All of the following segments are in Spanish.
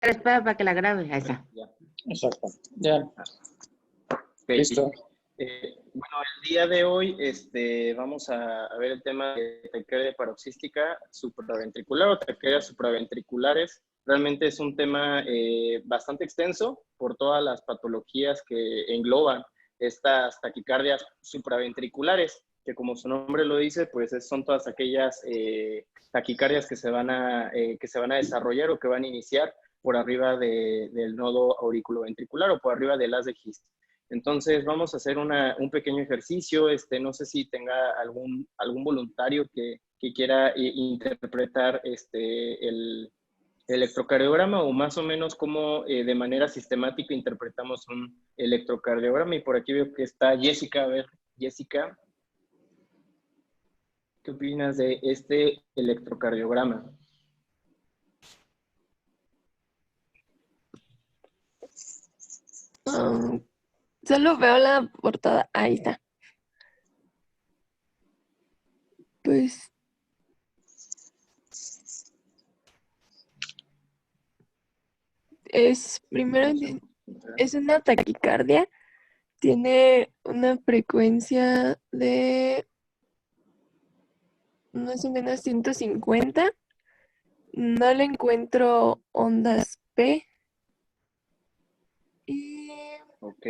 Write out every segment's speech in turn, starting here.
Espera para que la grabe. Ahí está. Ya. Exacto. Ya. Okay. Listo. Bueno, el día de hoy vamos a ver el tema de taquicardia paroxística supraventricular o taquicardias supraventriculares. Realmente es un tema bastante extenso por todas las patologías que engloban estas taquicardias supraventriculares, que como su nombre lo dice, pues son todas aquellas taquicardias que se van a desarrollar o que van a iniciar por arriba del nodo auriculoventricular o por arriba del haz de His. Entonces vamos a hacer un pequeño ejercicio. No sé si tenga algún voluntario que quiera interpretar el electrocardiograma o más o menos cómo de manera sistemática interpretamos un electrocardiograma. Y por aquí veo que está Jessica. A ver, Jessica, ¿qué opinas de este electrocardiograma? Solo veo la portada. Ahí está. Pues primero es una taquicardia. Tiene una frecuencia de más o menos 150. No le encuentro ondas P. Y Ok.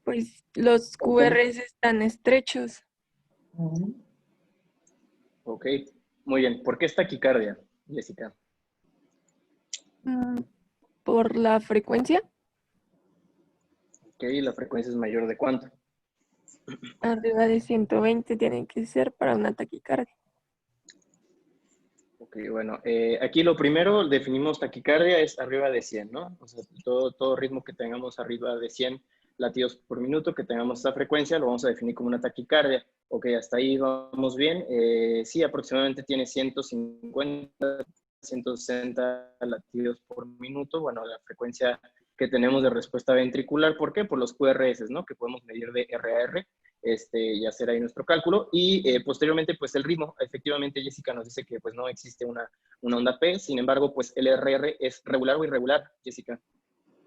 pues los QRS están estrechos. Ok, muy bien. ¿Por qué es taquicardia, Jessica? Por la frecuencia. Ok, la frecuencia es mayor ¿de cuánto? Arriba de 120 tiene que ser para una taquicardia. Ok, bueno, aquí lo primero, definimos taquicardia es arriba de 100, ¿no? O sea, todo ritmo que tengamos arriba de 100 latidos por minuto, que tengamos esa frecuencia, lo vamos a definir como una taquicardia. Ok, hasta ahí vamos bien. Sí, aproximadamente tiene 150, 160 latidos por minuto. Bueno, la frecuencia que tenemos de respuesta ventricular. ¿Por qué? Por los QRS, ¿no? Que podemos medir de RAR. Y hacer ahí nuestro cálculo. Y posteriormente, pues el ritmo. Efectivamente, Jessica nos dice que pues no existe una onda P. Sin embargo, pues el RR es regular o irregular, Jessica.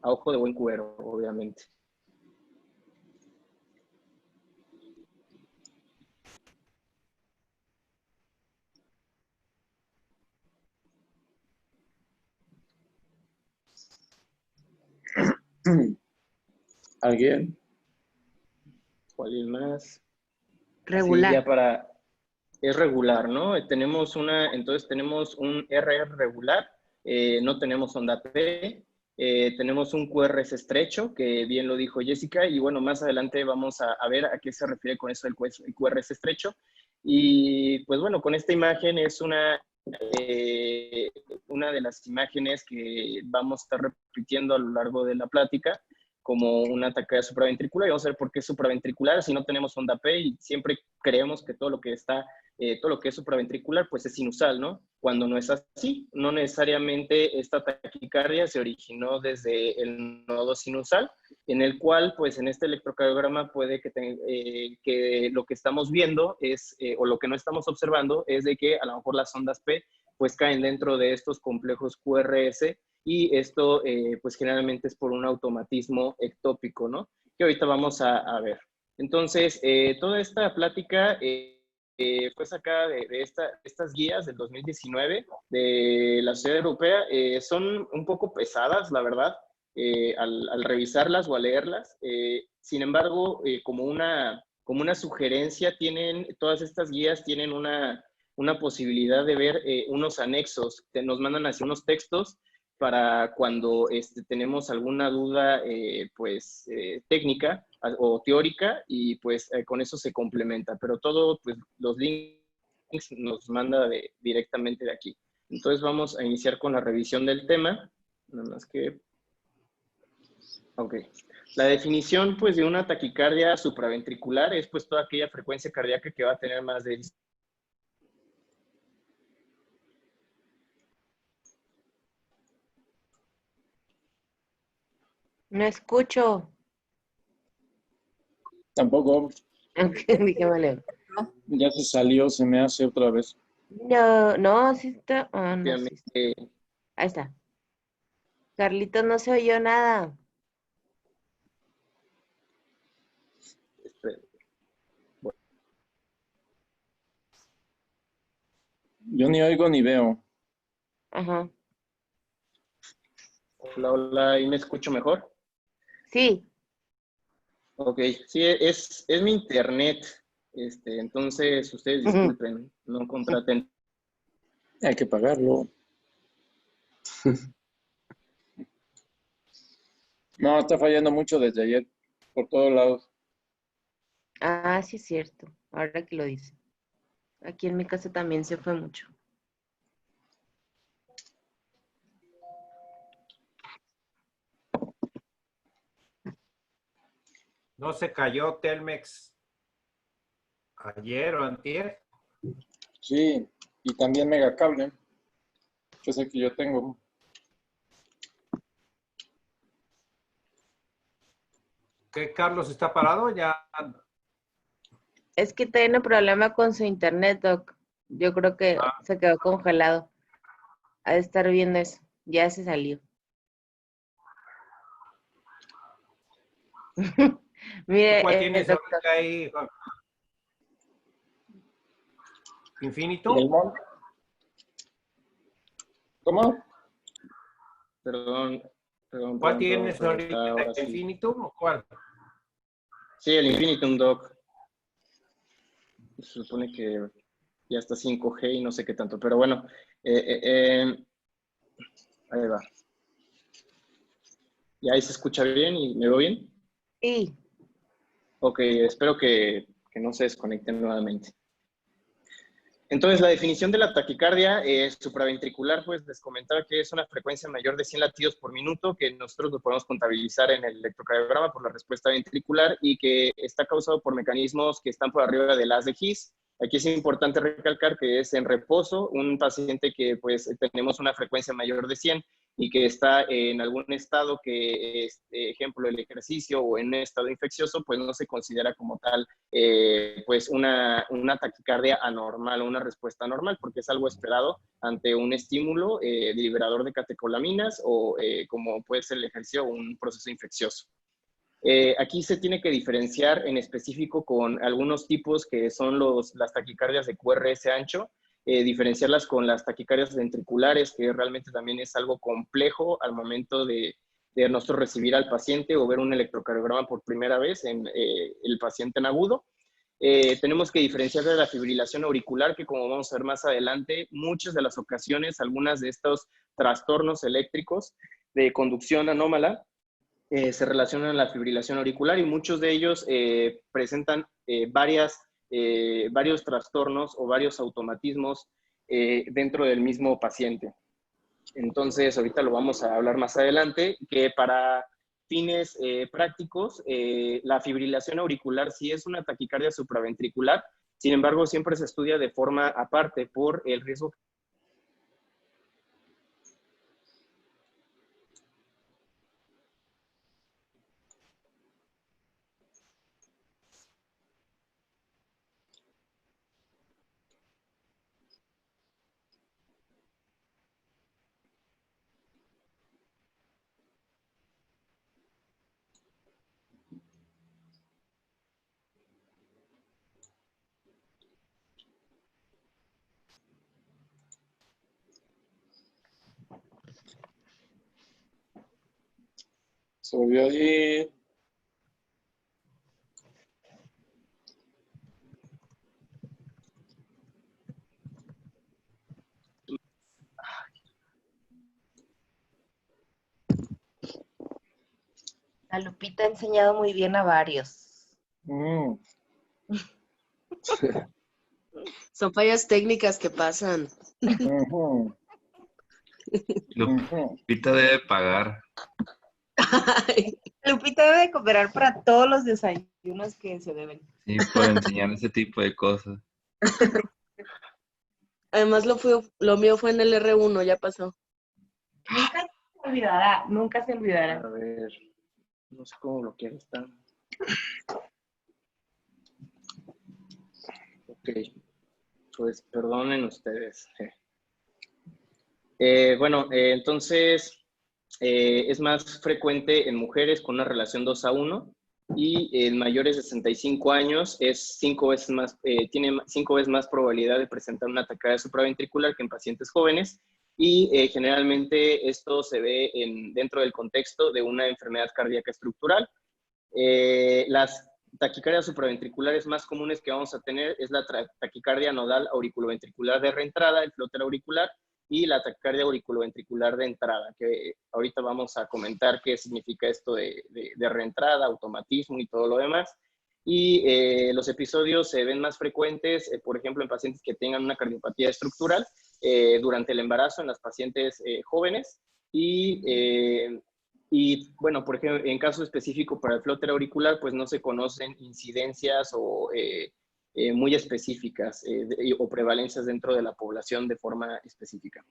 A ojo de buen cubero, obviamente. ¿Alguien? ¿Cuál más? Regular. Sí, ya para... Es regular, ¿no? Entonces tenemos un RR regular, no tenemos onda P, tenemos un QRS estrecho, que bien lo dijo Jessica, y bueno, más adelante vamos a ver a qué se refiere con eso el QRS estrecho. Y pues bueno, con esta imagen es una de las imágenes que vamos a estar repitiendo a lo largo de la plática como una taquicardia supraventricular, y vamos a ver por qué es supraventricular si no tenemos onda P y siempre creemos que todo lo que es supraventricular, pues es sinusal, ¿no? Cuando no es así, no necesariamente esta taquicardia se originó desde el nodo sinusal, en el cual, pues en este electrocardiograma puede que lo que estamos viendo es, o lo que no estamos observando, es de que a lo mejor las ondas P, pues caen dentro de estos complejos QRS, y esto, pues generalmente es por un automatismo ectópico, ¿no? Que ahorita vamos a ver. Entonces, toda esta plática fue sacada de estas guías del 2019 de la Sociedad Europea. Son un poco pesadas, la verdad, al revisarlas o a leerlas. Sin embargo, como una sugerencia, todas estas guías tienen una posibilidad de ver unos anexos. Nos mandan así unos textos para cuando tenemos alguna duda técnica o teórica, y pues con eso se complementa, pero todo, pues los links nos manda directamente de aquí. Entonces vamos a iniciar con la revisión del tema, nada más que... Ok. La definición, pues, de una taquicardia supraventricular es, pues, toda aquella frecuencia cardíaca que va a tener más de... No escucho. Tampoco. Dije, vale. Ya se salió, se me hace otra vez. No, no, sí está. Ah, no, sí está. Ahí está. Carlitos, no se oyó nada. Espera. Yo ni oigo ni veo. Ajá. Hola, hola, ¿y me escucho mejor? Sí. Ok, sí, es mi internet. Entonces, ustedes Ujú. disculpen, no contraten. Hay que pagarlo. No, está fallando mucho desde ayer. Por todos lados. Ah, sí es cierto. Ahora que lo dice. Aquí en mi casa también se fue mucho. ¿No se cayó Telmex ayer o antier? Sí, y también Megacable. Yo sé que yo tengo. ¿Qué, Carlos está parado? Ya. Es que tiene un problema con su internet, Doc. Yo creo que se quedó congelado. Ha de estar viendo eso. Ya se salió. Mire, ¿Cuál tienes doctor, ahorita ahí, Juan? ¿Y ¿Infinito? el mon? ¿Cómo? Perdón, ¿Cuál tienes profe. ahorita? Ahora ¿El sí. Infinito o cuál? Sí, el Infinitum Dock. Se supone que ya está 5G y no sé qué tanto, pero bueno, ahí va. ¿Y ahí se escucha bien y me veo bien? sí. Ok, espero que no se desconecten nuevamente. Entonces, la definición de la taquicardia supraventricular, pues les comentaba que es una frecuencia mayor de 100 latidos por minuto, que nosotros lo podemos contabilizar en el electrocardiograma por la respuesta ventricular y que está causado por mecanismos que están por arriba del haz de His. Aquí es importante recalcar que es en reposo, un paciente que pues tenemos una frecuencia mayor de 100 y que está en algún estado que, ejemplo, el ejercicio o en un estado infeccioso, pues no se considera como tal pues una taquicardia anormal o una respuesta anormal, porque es algo esperado ante un estímulo liberador de catecolaminas o como puede ser el ejercicio o un proceso infeccioso. Aquí se tiene que diferenciar en específico con algunos tipos que son las taquicardias de QRS ancho, diferenciarlas con las taquicardias ventriculares, que realmente también es algo complejo al momento de nosotros recibir al paciente o ver un electrocardiograma por primera vez en el paciente en agudo. Tenemos que diferenciar de la fibrilación auricular, que como vamos a ver más adelante, muchas de las ocasiones, algunas de estos trastornos eléctricos de conducción anómala se relacionan a la fibrilación auricular y muchos de ellos presentan varios trastornos o varios automatismos dentro del mismo paciente. Entonces, ahorita lo vamos a hablar más adelante, que para fines prácticos, la fibrilación auricular sí es una taquicardia supraventricular, sin embargo, siempre se estudia de forma aparte por el riesgo. Se volvió a ir. La Lupita ha enseñado muy bien a varios. Mm. Son fallas técnicas que pasan. Ujú, ujú. Lupita debe pagar. Ay, Lupita debe de cooperar para todos los desayunos que se deben. Sí, por enseñar ese tipo de cosas. además, lo mío fue en el R1, ya pasó. Nunca se olvidará, nunca se A olvidará. ver, no sé cómo bloquear esta. Ok, pues perdonen ustedes. Bueno, entonces es más frecuente en mujeres con una relación 2:1 y en mayores de 65 años es 5 veces más, tiene 5 veces más probabilidad de presentar una taquicardia supraventricular que en pacientes jóvenes y generalmente esto se ve dentro del contexto de una enfermedad cardíaca estructural. Las taquicardias supraventriculares más comunes que vamos a tener es la taquicardia nodal auriculoventricular de reentrada, el flóter auricular, y la taquicardia auriculoventricular de entrada, que ahorita vamos a comentar qué significa esto de reentrada, automatismo y todo lo demás. Y los episodios se ven más frecuentes, por ejemplo, en pacientes que tengan una cardiopatía estructural durante el embarazo en las pacientes jóvenes y bueno, por ejemplo, en caso específico para el flóter auricular, pues no se conocen incidencias o muy específicas o prevalencias dentro de la población de forma específica.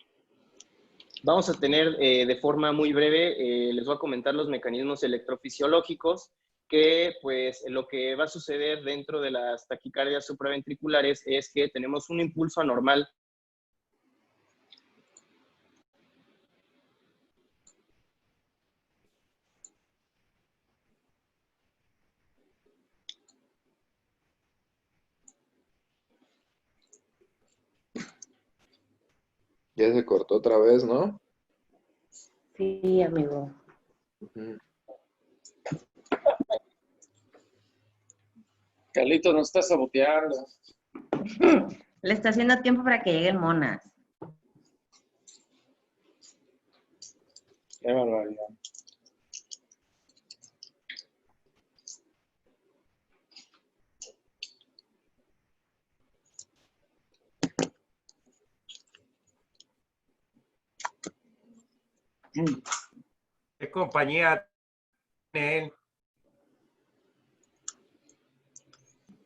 Vamos a tener de forma muy breve, les voy a comentar los mecanismos electrofisiológicos que pues lo que va a suceder dentro de las taquicardias supraventriculares es que tenemos un impulso anormal. Ya se cortó otra vez, ¿no? Sí, amigo. Ujú. Carlito, no estás saboteando. Le está haciendo tiempo para que lleguen monas. Qué barbaridad. ¿Qué compañía tiene él?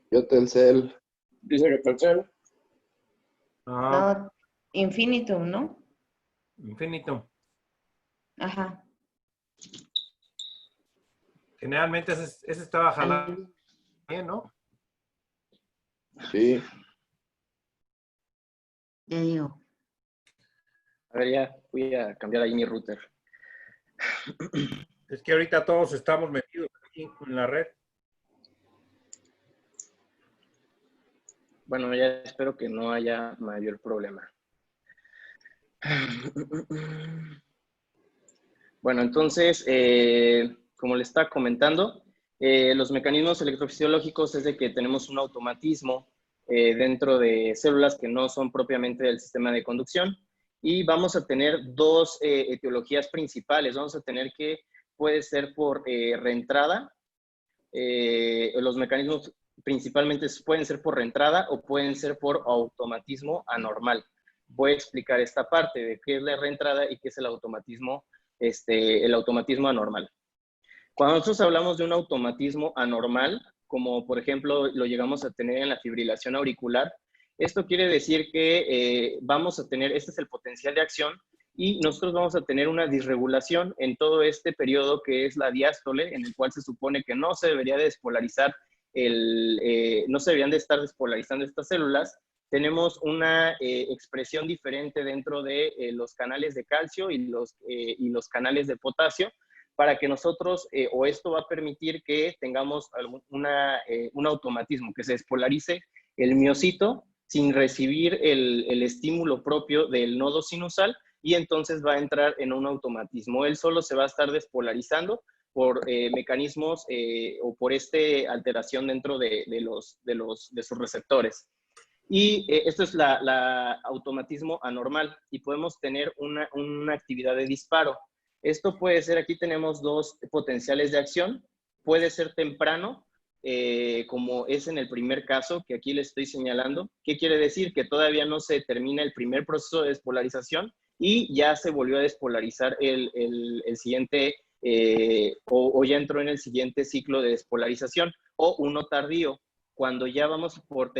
Yo Telcel. Dice que Telcel. No, No, Infinitum, ¿no? Infinitum. Ajá. Generalmente ese estaba jalando bien, ¿no? Sí. Ya digo. A ver, ya voy a cambiar ahí mi router. Es que ahorita todos estamos metidos aquí en la red. Bueno, ya espero que no haya mayor problema. Bueno, entonces, como le estaba comentando, los mecanismos electrofisiológicos es de que tenemos un automatismo dentro de células que no son propiamente del sistema de conducción y vamos a tener dos etiologías principales. Vamos a tener que puede ser por reentrada, los mecanismos principalmente pueden ser por reentrada o pueden ser por automatismo anormal. Voy a explicar esta parte de qué es la reentrada y qué es el automatismo anormal. Cuando nosotros hablamos de un automatismo anormal, como por ejemplo lo llegamos a tener en la fibrilación auricular, esto quiere decir que vamos a tener, este es el potencial de acción, y nosotros vamos a tener una disregulación en todo este periodo que es la diástole, en el cual se supone que no se debería despolarizar, no se deberían de estar despolarizando estas células. Tenemos una expresión diferente dentro de los canales de calcio y los canales de potasio, para que nosotros, o esto va a permitir que tengamos un automatismo, que se despolarice el miocito sin recibir el estímulo propio del nodo sinusal, y entonces va a entrar en un automatismo. Él solo se va a estar despolarizando por mecanismos o por esta alteración dentro de sus receptores. Y esto es la automatismo anormal y podemos tener una actividad de disparo. Esto puede ser, aquí tenemos dos potenciales de acción, puede ser temprano, como es en el primer caso que aquí les estoy señalando. ¿Qué quiere decir? Que todavía no se termina el primer proceso de despolarización y ya se volvió a despolarizar el siguiente, o ya entró en el siguiente ciclo de despolarización, o uno tardío. Cuando ya damos por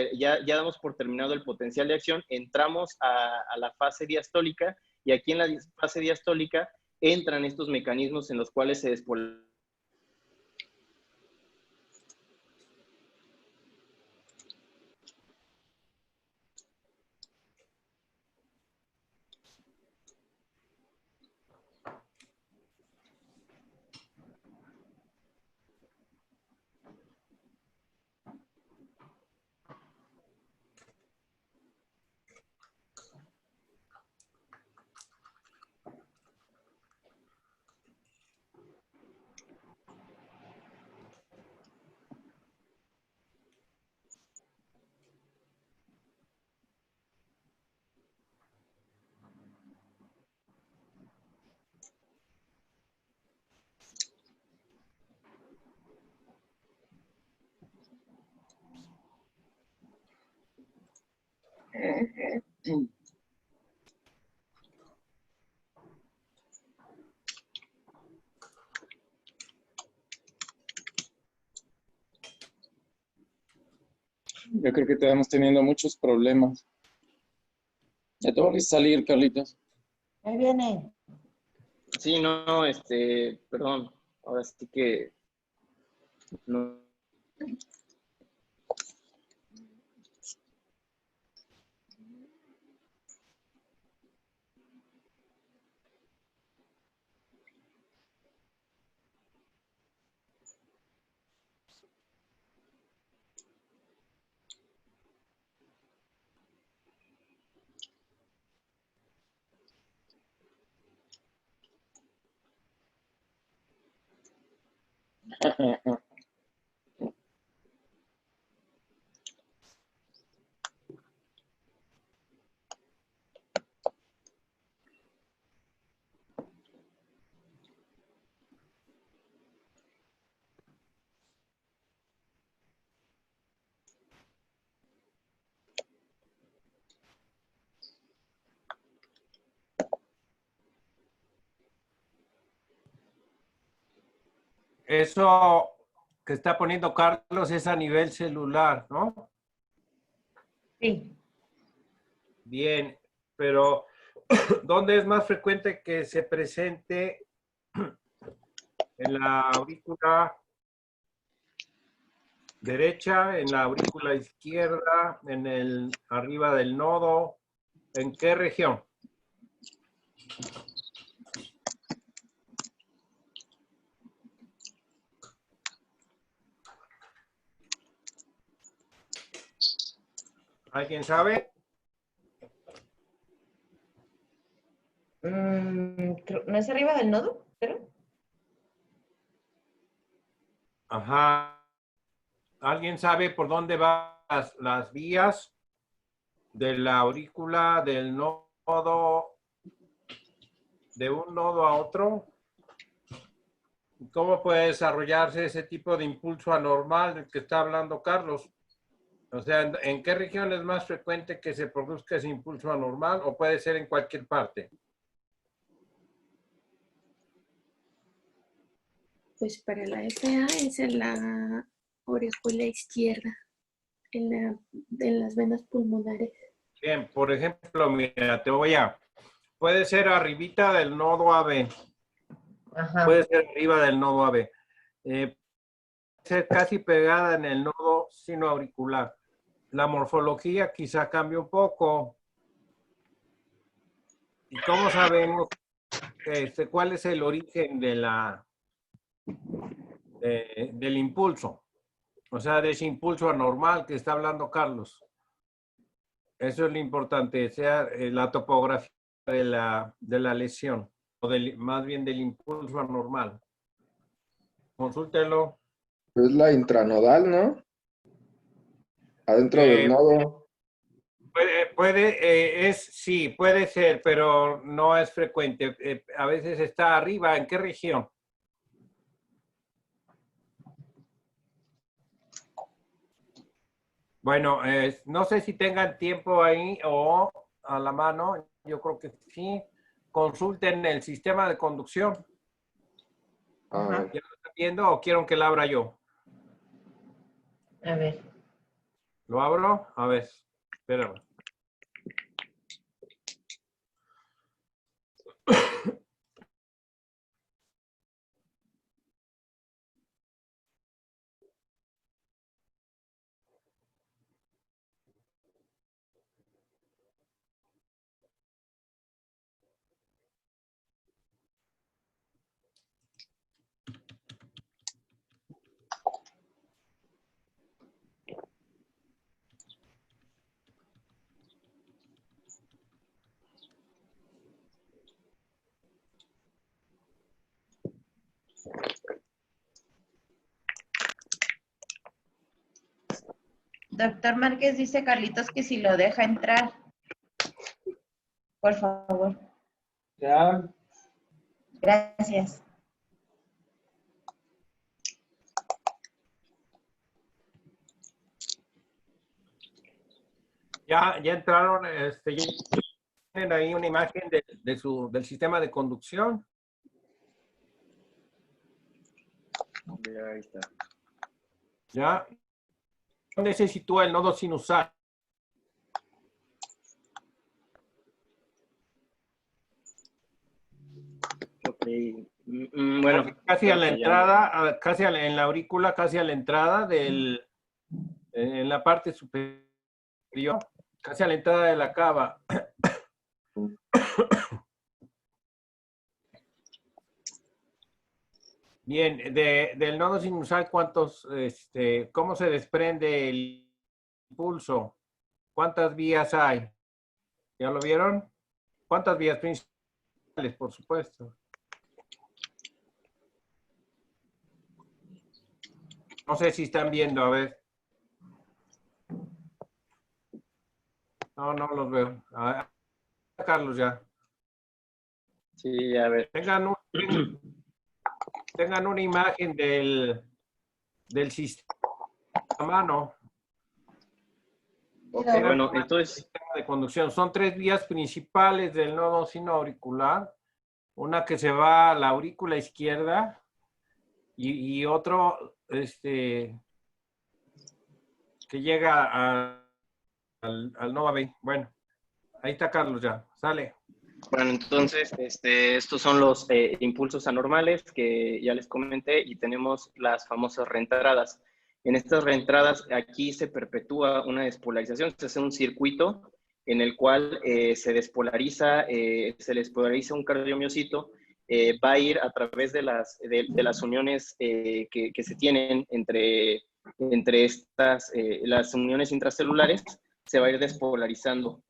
terminado el potencial de acción, entramos a la fase diastólica, y aquí en la fase diastólica entran estos mecanismos en los cuales se despolariza. Yo creo que estamos teniendo muchos problemas. Ya te voy a salir, Carlitos. Ahí viene. Sí, no, perdón. Ahora sí que no. Eso que está poniendo Carlos es a nivel celular, ¿no? Sí. Bien, pero ¿dónde es más frecuente que se presente en la aurícula derecha, en la aurícula izquierda, en el arriba del nodo? ¿En qué región? ¿Alguien sabe? ¿No es arriba del nodo? ¿Pero? Ajá. ¿Alguien sabe por dónde van las vías de la aurícula del nodo, de un nodo a otro? ¿Cómo puede desarrollarse ese tipo de impulso anormal del que está hablando Carlos? O sea, ¿en qué región es más frecuente que se produzca ese impulso anormal o puede ser en cualquier parte? Pues para la FA es en la aurícula izquierda, en las venas pulmonares. Bien, por ejemplo, mira, puede ser arribita del nodo AB, Ajá. puede ser arriba del nodo AB, puede ser casi pegada en el nodo sinoauricular. La morfología quizá cambie un poco. ¿Y cómo sabemos cuál es el origen del impulso? O sea, de ese impulso anormal que está hablando Carlos. Eso es lo importante, sea la topografía de la lesión, o más bien del impulso anormal. Consúltelo. Es la intranodal, ¿no? Adentro del nodo. Sí, puede ser, pero no es frecuente. A veces está arriba. ¿En qué región? Bueno, no sé si tengan tiempo ahí o a la mano. Yo creo que sí. Consulten el sistema de conducción. Ah, ¿Ya lo están viendo o quieren que lo abra yo? A ver. ¿Lo abro? A ver, espérame. Doctor Márquez dice Carlitos que si lo deja entrar, por favor. Ya, Gracias. Ya entraron, ya tienen ahí una imagen del sistema de conducción. Ya, ahí está. ¿Ya? ¿Dónde se sitúa el nodo sinusal? Ok. Bueno. Casi a la ya. entrada, en la aurícula, casi a la entrada en la parte superior, casi a la entrada de la cava. Bien, del nodo sinusal, ¿cómo se desprende el impulso? ¿Cuántas vías hay? ¿Ya lo vieron? ¿Cuántas vías principales, por supuesto? No sé si están viendo, a ver. No los veo. A ver, Carlos, ya. Sí, a ver. Tengan una imagen del sistema, ¿no? Ok, bueno, entonces... Sistema de conducción. Son 3 vías principales del nodo sinoauricular. Una que se va a la aurícula izquierda y otro que llega al nodo B. Bueno, ahí está Carlos ya. Sale. Bueno, entonces, estos son los impulsos anormales que ya les comenté y tenemos las famosas reentradas. En estas reentradas, aquí se perpetúa una despolarización, se hace un circuito en el cual se les despolariza un cardiomiocito, va a ir a través de las uniones que se tienen entre estas, las uniones intracelulares, se va a ir despolarizando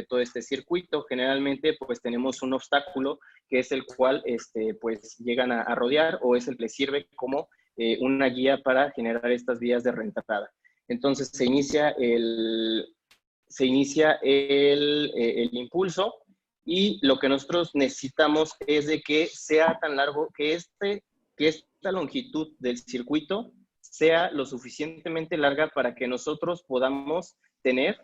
todo este circuito. Generalmente pues tenemos un obstáculo que es el cual pues llegan a rodear o es el que les sirve como una guía para generar estas vías de reentrada. Entonces se inicia el impulso y lo que nosotros necesitamos es de que sea tan largo que esta longitud del circuito sea lo suficientemente larga para que nosotros podamos tener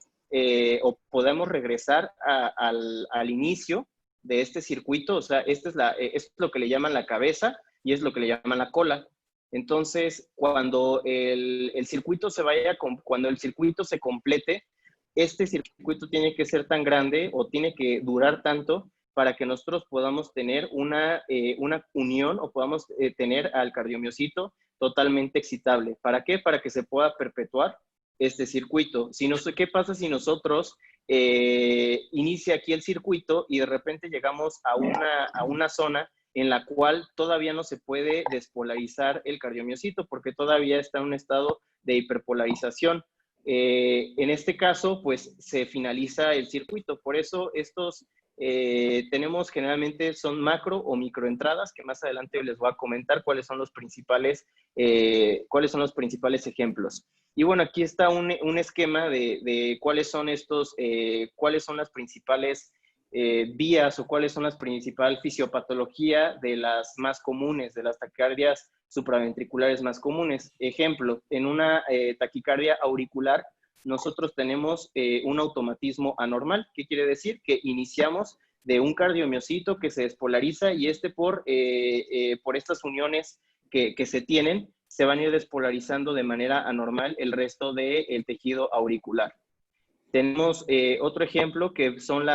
o podemos regresar al inicio de este circuito. O sea, esto es lo que le llaman la cabeza y es lo que le llaman la cola. Entonces, cuando el circuito cuando el circuito se complete, este circuito tiene que ser tan grande o tiene que durar tanto para que nosotros podamos tener una unión o podamos tener al cardiomiocito totalmente excitable. ¿Para qué? Para que se pueda perpetuar este circuito. ¿Qué pasa si nosotros inicia aquí el circuito y de repente llegamos a una zona en la cual todavía no se puede despolarizar el cardiomiocito porque todavía está en un estado de hiperpolarización? En este caso, pues se finaliza el circuito. Por eso estos generalmente son macro o microentradas, que más adelante les voy a comentar cuáles son los principales ejemplos. Y bueno, aquí está un esquema de cuáles son cuáles son las principales vías o cuáles son las principales fisiopatología de las más comunes, de las taquicardias supraventriculares más comunes. Ejemplo, en una taquicardia auricular, nosotros tenemos un automatismo anormal. ¿Qué quiere decir? Que iniciamos de un cardiomiocito que se despolariza y por estas uniones que se tienen, se van a ir despolarizando de manera anormal el resto del tejido auricular. Tenemos otro ejemplo que son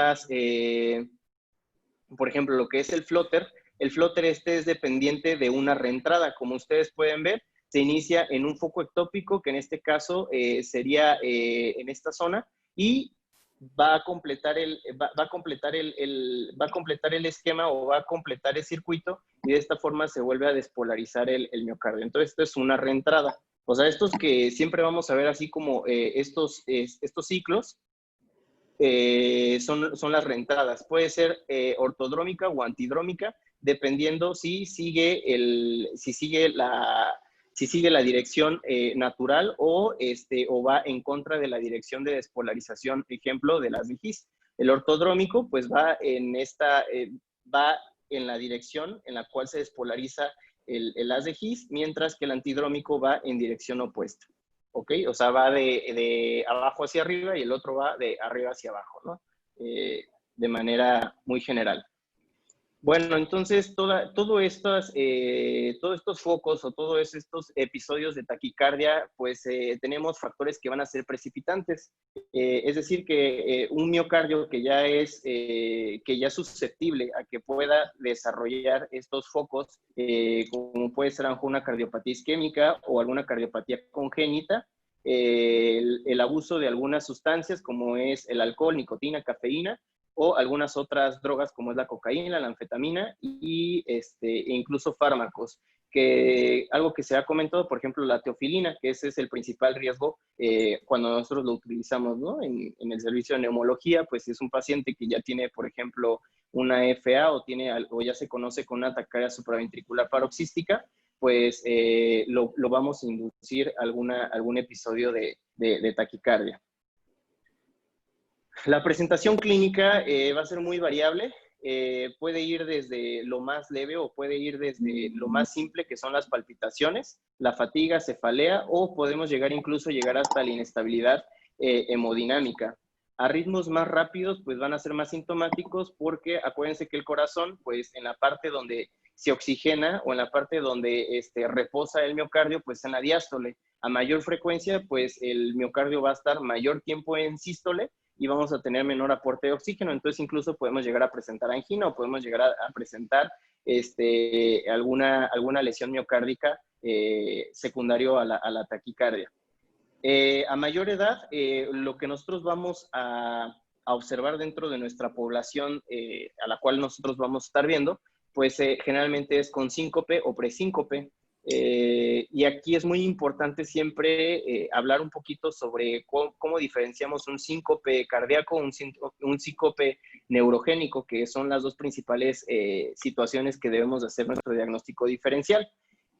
por ejemplo, lo que es el flóter. El flóter es dependiente de una reentrada. Como ustedes pueden ver, se inicia en un foco ectópico, que en este caso sería en esta zona, y va a completar el esquema o va a completar el circuito y de esta forma se vuelve a despolarizar el miocardio. Entonces, esto es una reentrada. O sea, estos que siempre vamos a ver así como estos ciclos, son las reentradas. Puede ser ortodrómica o antidrómica, dependiendo si sigue la dirección natural o va en contra de la dirección de despolarización, ejemplo, de las de His. El ortodrómico, pues va en la dirección en la cual se despolariza el haz de His, mientras que el antidrómico va en dirección opuesta. ¿ok? O sea, va de abajo hacia arriba y el otro va de arriba hacia abajo, ¿no? De manera muy general. Bueno, entonces todos estos focos o todos estos episodios de taquicardia, pues tenemos factores que van a ser precipitantes. Es decir, que un miocardio que ya es susceptible a que pueda desarrollar estos focos, como puede ser una cardiopatía isquémica o alguna cardiopatía congénita, el abuso de algunas sustancias como es el alcohol, nicotina, cafeína, o algunas otras drogas como es la cocaína, la anfetamina e incluso fármacos. Algo que se ha comentado, por ejemplo, la teofilina, que ese es el principal riesgo cuando nosotros lo utilizamos, ¿no? En el servicio de neumología, pues si es un paciente que ya tiene, por ejemplo, una FA o ya se conoce con una taquicardia supraventricular paroxística, pues lo vamos a inducir algún episodio de taquicardia. La presentación clínica va a ser muy variable, puede ir desde lo más leve o puede ir desde lo más simple, que son las palpitaciones, la fatiga, cefalea, o podemos llegar hasta la inestabilidad hemodinámica. A ritmos más rápidos, pues van a ser más sintomáticos porque acuérdense que el corazón, pues en la parte donde se oxigena o en la parte donde reposa el miocardio, pues en la diástole. A mayor frecuencia, pues el miocardio va a estar mayor tiempo en sístole y vamos a tener menor aporte de oxígeno, entonces incluso podemos llegar a presentar angina o podemos llegar a presentar alguna lesión miocárdica secundario a la taquicardia. A mayor edad, lo que nosotros vamos a observar dentro de nuestra población a la cual nosotros vamos a estar viendo, pues generalmente es con síncope o presíncope. Y aquí es muy importante siempre hablar un poquito sobre cómo diferenciamos un síncope cardíaco, un síncope neurogénico, que son las dos principales situaciones que debemos de hacer nuestro diagnóstico diferencial.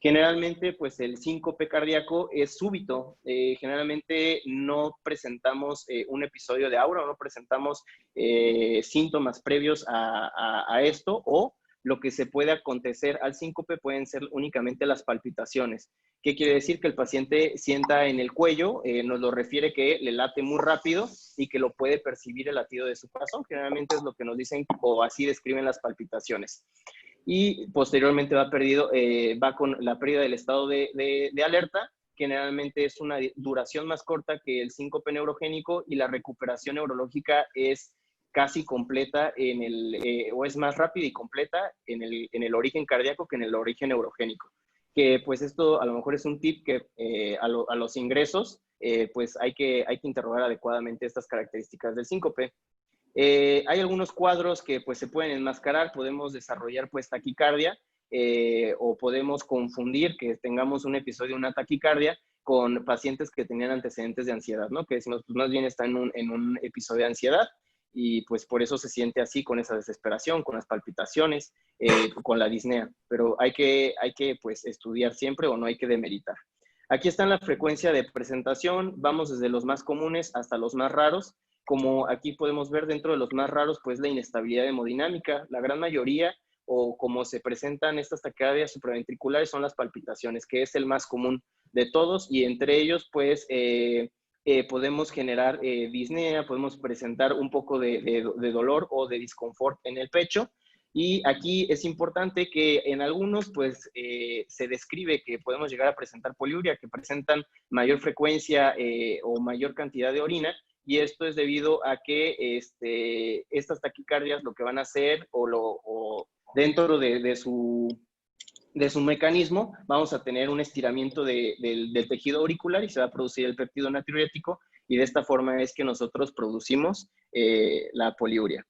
Generalmente, pues el síncope cardíaco es súbito. Generalmente no presentamos un episodio de aura, no presentamos síntomas previos a esto, o lo que se puede acontecer al síncope pueden ser únicamente las palpitaciones. ¿Qué quiere decir? Que el paciente sienta en el cuello, nos lo refiere que le late muy rápido y que lo puede percibir el latido de su corazón. Generalmente es lo que nos dicen o así describen las palpitaciones. Y posteriormente va con la pérdida del estado de alerta. Generalmente es una duración más corta que el síncope neurogénico y la recuperación neurológica es casi completa o es más rápida y completa en el origen cardíaco que en el origen neurogénico. Que pues esto a lo mejor es un tip que a los ingresos pues hay que interrogar adecuadamente estas características del síncope. Hay algunos cuadros que pues se pueden enmascarar, podemos desarrollar pues taquicardia o podemos confundir que tengamos un episodio, una taquicardia con pacientes que tenían antecedentes de ansiedad, ¿no? Que decimos, pues más bien está en un episodio de ansiedad y pues por eso se siente así, con esa desesperación, con las palpitaciones, con la disnea. Pero hay que pues estudiar siempre o no hay que demeritar. Aquí está la frecuencia de presentación, vamos desde los más comunes hasta los más raros. Como aquí podemos ver, dentro de los más raros, pues la inestabilidad hemodinámica. La gran mayoría, o como se presentan estas taquicardias supraventriculares, son las palpitaciones, que es el más común de todos, y entre ellos, pues, podemos generar disnea, podemos presentar un poco de dolor o de disconfort en el pecho. Y aquí es importante que en algunos, pues, se describe que podemos llegar a presentar poliuria, que presentan mayor frecuencia o mayor cantidad de orina, y esto es debido a que estas taquicardias lo que van a hacer, o dentro de su mecanismo, vamos a tener un estiramiento del tejido auricular y se va a producir el péptido natriurético, y de esta forma es que nosotros producimos la poliuria.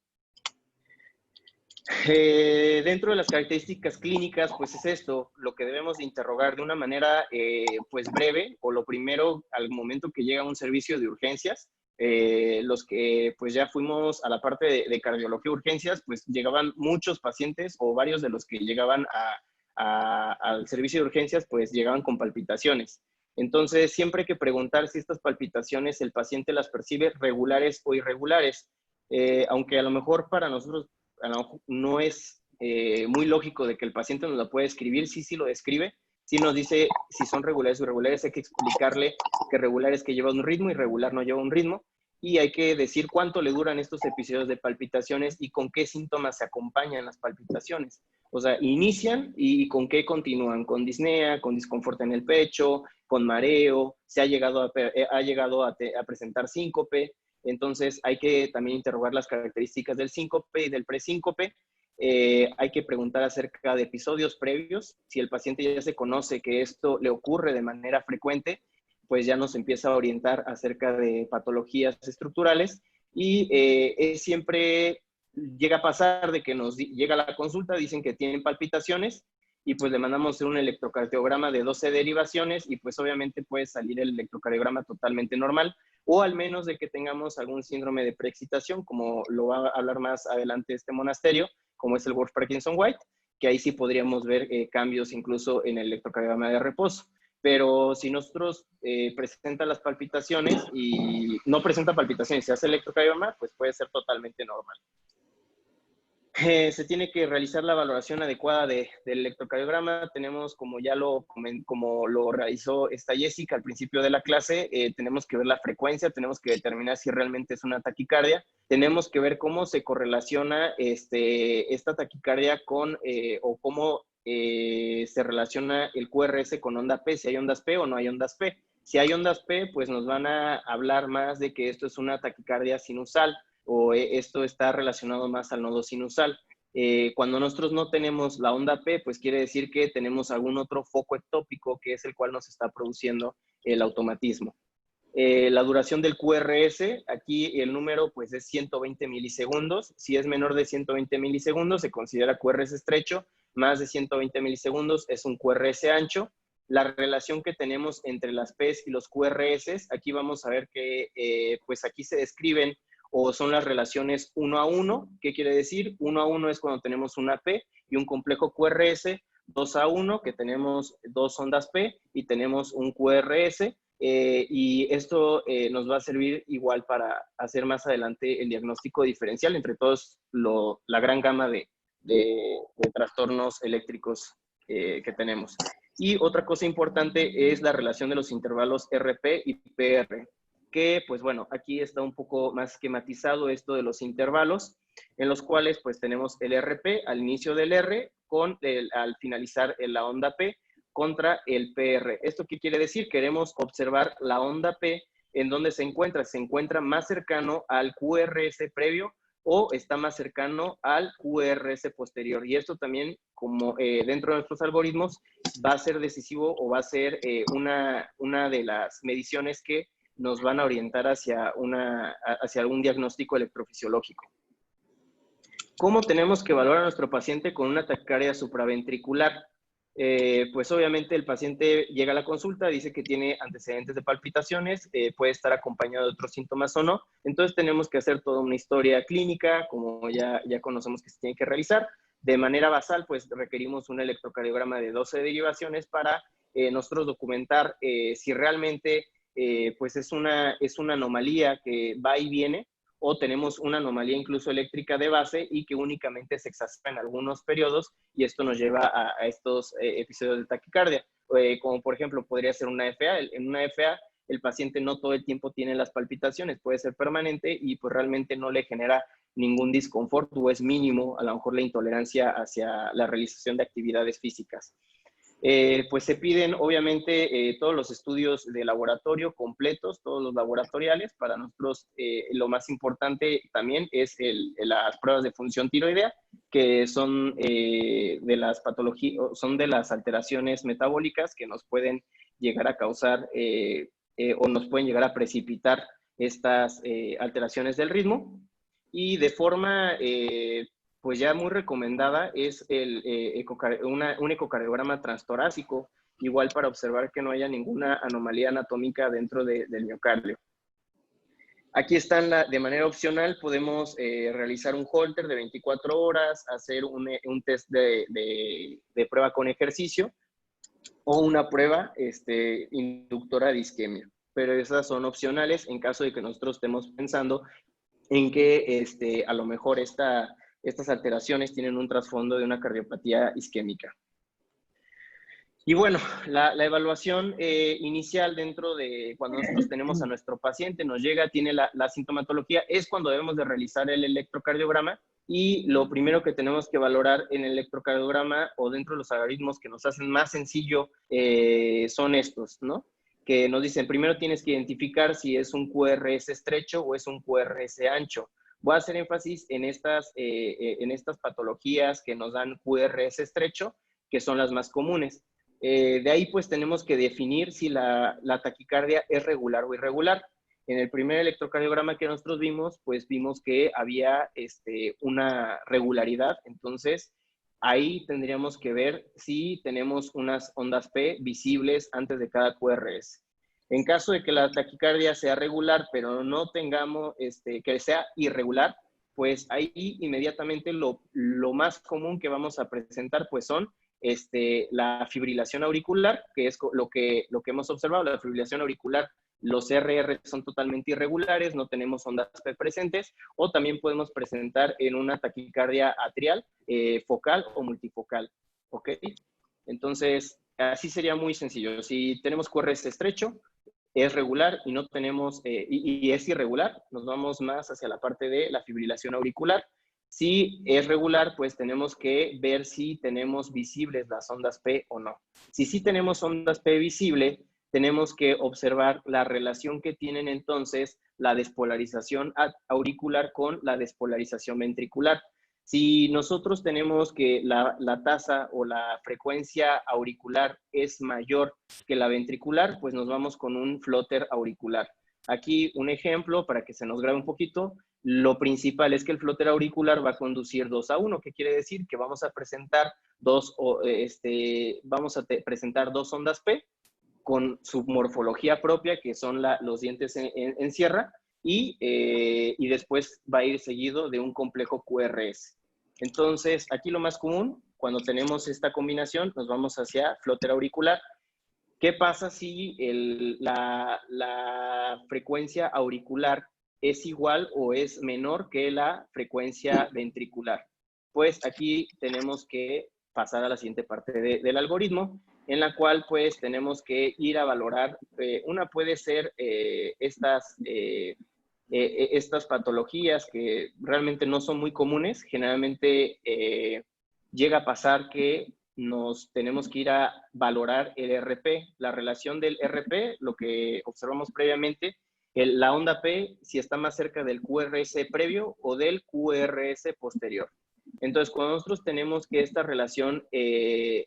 Dentro de las características clínicas, pues es esto, lo que debemos de interrogar de una manera pues breve, o lo primero al momento que llega un servicio de urgencias. Los que pues ya fuimos a la parte de cardiología urgencias, pues llegaban muchos pacientes, o varios de los que llegaban al servicio de urgencias, pues llegaban con palpitaciones. Entonces, siempre hay que preguntar si estas palpitaciones el paciente las percibe regulares o irregulares. Aunque a lo mejor para nosotros no es muy lógico de que el paciente nos la pueda escribir, sí lo describe. sí nos dice si son regulares o irregulares. Hay que explicarle que regular es que lleva un ritmo y regular no lleva un ritmo. Y hay que decir cuánto le duran estos episodios de palpitaciones y con qué síntomas se acompañan las palpitaciones. O sea, inician y con qué continúan, con disnea, con disconfort en el pecho, con mareo, se ha llegado a presentar síncope. Entonces hay que también interrogar las características del síncope y del presíncope. Hay que preguntar acerca de episodios previos. Si el paciente ya se conoce que esto le ocurre de manera frecuente, pues ya nos empieza a orientar acerca de patologías estructurales y siempre llega a pasar de que nos llega a la consulta, dicen que tienen palpitaciones y pues le mandamos un electrocardiograma de 12 derivaciones y pues obviamente puede salir el electrocardiograma totalmente normal, o al menos de que tengamos algún síndrome de preexcitación, como lo va a hablar más adelante este monasterio, como es el Wolff-Parkinson-White, que ahí sí podríamos ver cambios incluso en el electrocardiograma de reposo. Pero si nosotros presenta las palpitaciones y no presenta palpitaciones y se hace electrocardiograma, pues puede ser totalmente normal. Se tiene que realizar la valoración adecuada del electrocardiograma. Tenemos, como lo realizó esta Jessica al principio de la clase, tenemos que ver la frecuencia, tenemos que determinar si realmente es una taquicardia, tenemos que ver cómo se correlaciona esta taquicardia con, o cómo se relaciona el QRS con onda P, si hay ondas P o no hay ondas P. Si hay ondas P, pues nos van a hablar más de que esto es una taquicardia sinusal, o esto está relacionado más al nodo sinusal. Cuando nosotros no tenemos la onda P, pues quiere decir que tenemos algún otro foco ectópico que es el cual nos está produciendo el automatismo. La duración del QRS, aquí el número pues es 120 milisegundos. Si es menor de 120 milisegundos, se considera QRS estrecho. Más de 120 milisegundos es un QRS ancho. La relación que tenemos entre las P's y los QRS, aquí vamos a ver que pues aquí se describen o son las relaciones 1 a 1. ¿Qué quiere decir? 1 a 1 es cuando tenemos una P y un complejo QRS, 2 a 1, que tenemos dos ondas P y tenemos un QRS, y esto nos va a servir igual para hacer más adelante el diagnóstico diferencial entre todos la gran gama de trastornos eléctricos que tenemos. Y otra cosa importante es la relación de los intervalos RP y PR, que pues bueno, aquí está un poco más esquematizado esto de los intervalos, en los cuales pues tenemos el RP al inicio del R al finalizar la onda P contra el PR. ¿Esto qué quiere decir? Queremos observar la onda P en donde se encuentra más cercano al QRS previo o está más cercano al QRS posterior. Y esto también, como dentro de nuestros algoritmos, va a ser decisivo o va a ser una de las mediciones que nos van a orientar hacia algún diagnóstico electrofisiológico. ¿Cómo tenemos que evaluar a nuestro paciente con una taquicardia supraventricular? Pues obviamente el paciente llega a la consulta, dice que tiene antecedentes de palpitaciones, puede estar acompañado de otros síntomas o no. Entonces tenemos que hacer toda una historia clínica, como ya conocemos que se tiene que realizar. De manera basal, pues requerimos un electrocardiograma de 12 derivaciones para nosotros documentar si realmente pues es una anomalía que va y viene, o tenemos una anomalía incluso eléctrica de base y que únicamente se exacerba en algunos periodos y esto nos lleva a estos episodios de taquicardia. Como por ejemplo podría ser una FA. En una FA el paciente no todo el tiempo tiene las palpitaciones, puede ser permanente y pues realmente no le genera ningún disconfort o es mínimo a lo mejor la intolerancia hacia la realización de actividades físicas. Pues se piden obviamente todos los estudios de laboratorio completos, todos los laboratoriales. Para nosotros lo más importante también es las pruebas de función tiroidea, que son de las patologías, son de las alteraciones metabólicas que nos pueden llegar a causar o nos pueden llegar a precipitar estas alteraciones del ritmo. Y de forma pues ya muy recomendada es un ecocardiograma transtorácico, igual para observar que no haya ninguna anomalía anatómica dentro del miocardio. Aquí están, de manera opcional, podemos realizar un Holter de 24 horas, hacer un test de prueba con ejercicio o una prueba inductora de isquemia. Pero esas son opcionales en caso de que nosotros estemos pensando en que a lo mejor estas alteraciones tienen un trasfondo de una cardiopatía isquémica. Y bueno, la evaluación inicial dentro de cuando nosotros tenemos a nuestro paciente, nos llega, tiene la sintomatología, es cuando debemos de realizar el electrocardiograma. Y lo primero que tenemos que valorar en el electrocardiograma o dentro de los algoritmos que nos hacen más sencillo son estos, ¿no? Que nos dicen, primero tienes que identificar si es un QRS estrecho o es un QRS ancho. Voy a hacer énfasis en estas patologías que nos dan QRS estrecho, que son las más comunes. De ahí pues tenemos que definir si la taquicardia es regular o irregular. En el primer electrocardiograma que nosotros vimos, pues vimos que había una regularidad. Entonces, ahí tendríamos que ver si tenemos unas ondas P visibles antes de cada QRS. En caso de que la taquicardia sea regular, pero no tengamos, que sea irregular, pues ahí inmediatamente lo más común que vamos a presentar, pues son la fibrilación auricular, que es lo que hemos observado, la fibrilación auricular. Los RR son totalmente irregulares, no tenemos ondas P presentes, o también podemos presentar en una taquicardia atrial, focal o multifocal, ¿ok? Entonces, así sería muy sencillo. Si tenemos QRS estrecho, es regular y no tenemos, y es irregular, nos vamos más hacia la parte de la fibrilación auricular. Si es regular, pues tenemos que ver si tenemos visibles las ondas P o no. Si sí tenemos ondas P visible, tenemos que observar la relación que tienen entonces la despolarización auricular con la despolarización ventricular. Si nosotros tenemos que la tasa o la frecuencia auricular es mayor que la ventricular, pues nos vamos con un flutter auricular. Aquí un ejemplo para que se nos grabe un poquito. Lo principal es que el flutter auricular va a conducir 2-1, que quiere decir que vamos a presentar dos ondas P con su morfología propia, que son los dientes en sierra, y después va a ir seguido de un complejo QRS. Entonces, aquí lo más común, cuando tenemos esta combinación, nos vamos hacia flutter auricular. ¿Qué pasa si la frecuencia auricular es igual o es menor que la frecuencia ventricular? Pues aquí tenemos que pasar a la siguiente parte del algoritmo, en la cual pues tenemos que ir a valorar, una puede ser estas patologías que realmente no son muy comunes. Generalmente llega a pasar que nos tenemos que ir a valorar el RP, la relación del RP, lo que observamos previamente, la onda P, si está más cerca del QRS previo o del QRS posterior. Entonces, cuando nosotros tenemos que esta relación, que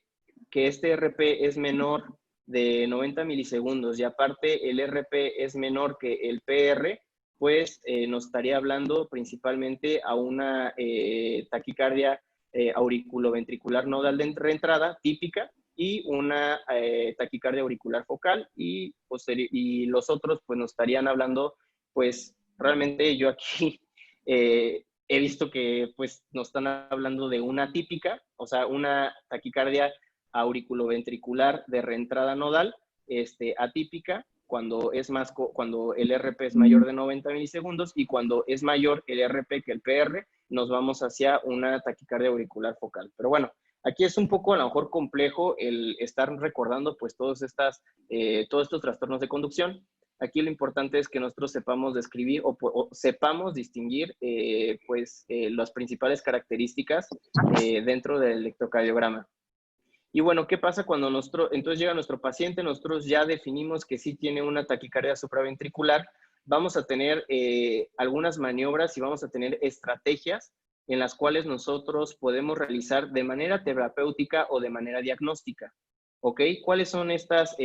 este RP es menor de 90 milisegundos y aparte el RP es menor que el PR, pues nos estaría hablando principalmente a una taquicardia auriculoventricular nodal de reentrada típica y una taquicardia auricular focal, y los otros pues nos estarían hablando, pues realmente yo aquí he visto que pues nos están hablando de una típica, o sea, una taquicardia auriculoventricular de reentrada nodal, atípica, cuando el RP es mayor de 90 milisegundos, y cuando es mayor el RP que el PR, nos vamos hacia una taquicardia auricular focal. Pero bueno, aquí es un poco a lo mejor complejo el estar recordando pues todos estos trastornos de conducción. Aquí lo importante es que nosotros sepamos describir o sepamos distinguir las principales características dentro del electrocardiograma. Y bueno, ¿qué pasa cuando entonces llega nuestro paciente? Nosotros ya definimos que sí tiene una taquicardia supraventricular. Vamos a tener algunas maniobras y vamos a tener estrategias en las cuales nosotros podemos realizar de manera terapéutica o de manera diagnóstica. ¿Ok? ¿Cuáles son estas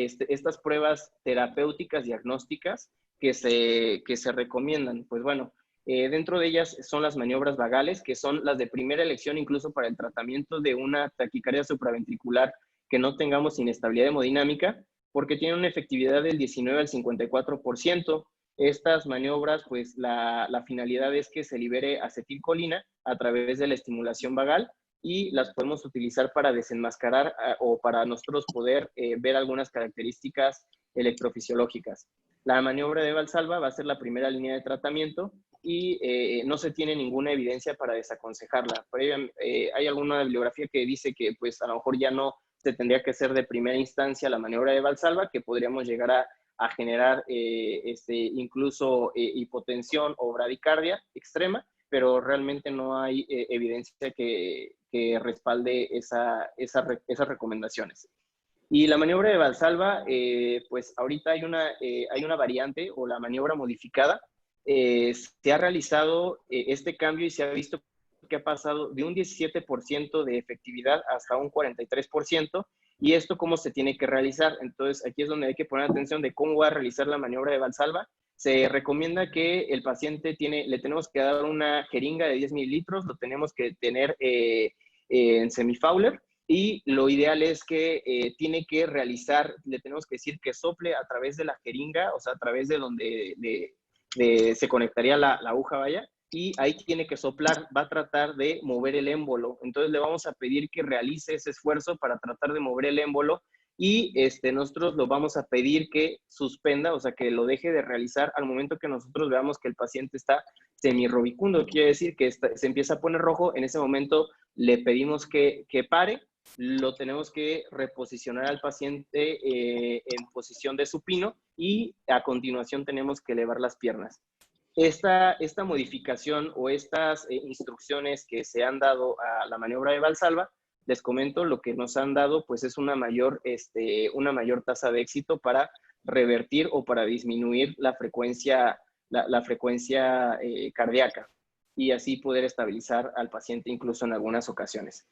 pruebas terapéuticas diagnósticas que se recomiendan? Pues bueno, dentro de ellas son las maniobras vagales, que son las de primera elección incluso para el tratamiento de una taquicardia supraventricular que no tengamos inestabilidad hemodinámica, porque tienen una efectividad del 19 al 54%. Estas maniobras, pues la finalidad es que se libere acetilcolina a través de la estimulación vagal, y las podemos utilizar para desenmascarar o para nosotros poder ver algunas características electrofisiológicas. La maniobra de Valsalva va a ser la primera línea de tratamiento y no se tiene ninguna evidencia para desaconsejarla. Hay alguna bibliografía que dice que pues a lo mejor ya no se tendría que hacer de primera instancia la maniobra de Valsalva, que podríamos llegar a generar incluso hipotensión o bradicardia extrema, pero realmente no hay evidencia que respalde esas recomendaciones. Y la maniobra de Valsalva, pues ahorita hay una variante o la maniobra modificada. Se ha realizado este cambio y se ha visto que ha pasado de un 17% de efectividad hasta un 43%. ¿Y esto cómo se tiene que realizar? Entonces, aquí es donde hay que poner atención de cómo va a realizar la maniobra de Valsalva. Se recomienda que el paciente le tenemos que dar una jeringa de 10 mililitros, lo tenemos que tener en semifowler, y lo ideal es que tiene que realizar, le tenemos que decir que sople a través de la jeringa, o sea, a través de donde se conectaría la aguja, vaya, y ahí tiene que soplar, va a tratar de mover el émbolo. Entonces le vamos a pedir que realice ese esfuerzo para tratar de mover el émbolo, y nosotros lo vamos a pedir que suspenda, o sea, que lo deje de realizar al momento que nosotros veamos que el paciente está semirrobicundo, quiere decir que se empieza a poner rojo. En ese momento le pedimos que pare, lo tenemos que reposicionar al paciente en posición de supino, y a continuación tenemos que elevar las piernas. Esta modificación o estas instrucciones que se han dado a la maniobra de Valsalva, les comento, lo que nos han dado pues es una mayor tasa de éxito para revertir o para disminuir la frecuencia cardíaca, y así poder estabilizar al paciente incluso en algunas ocasiones.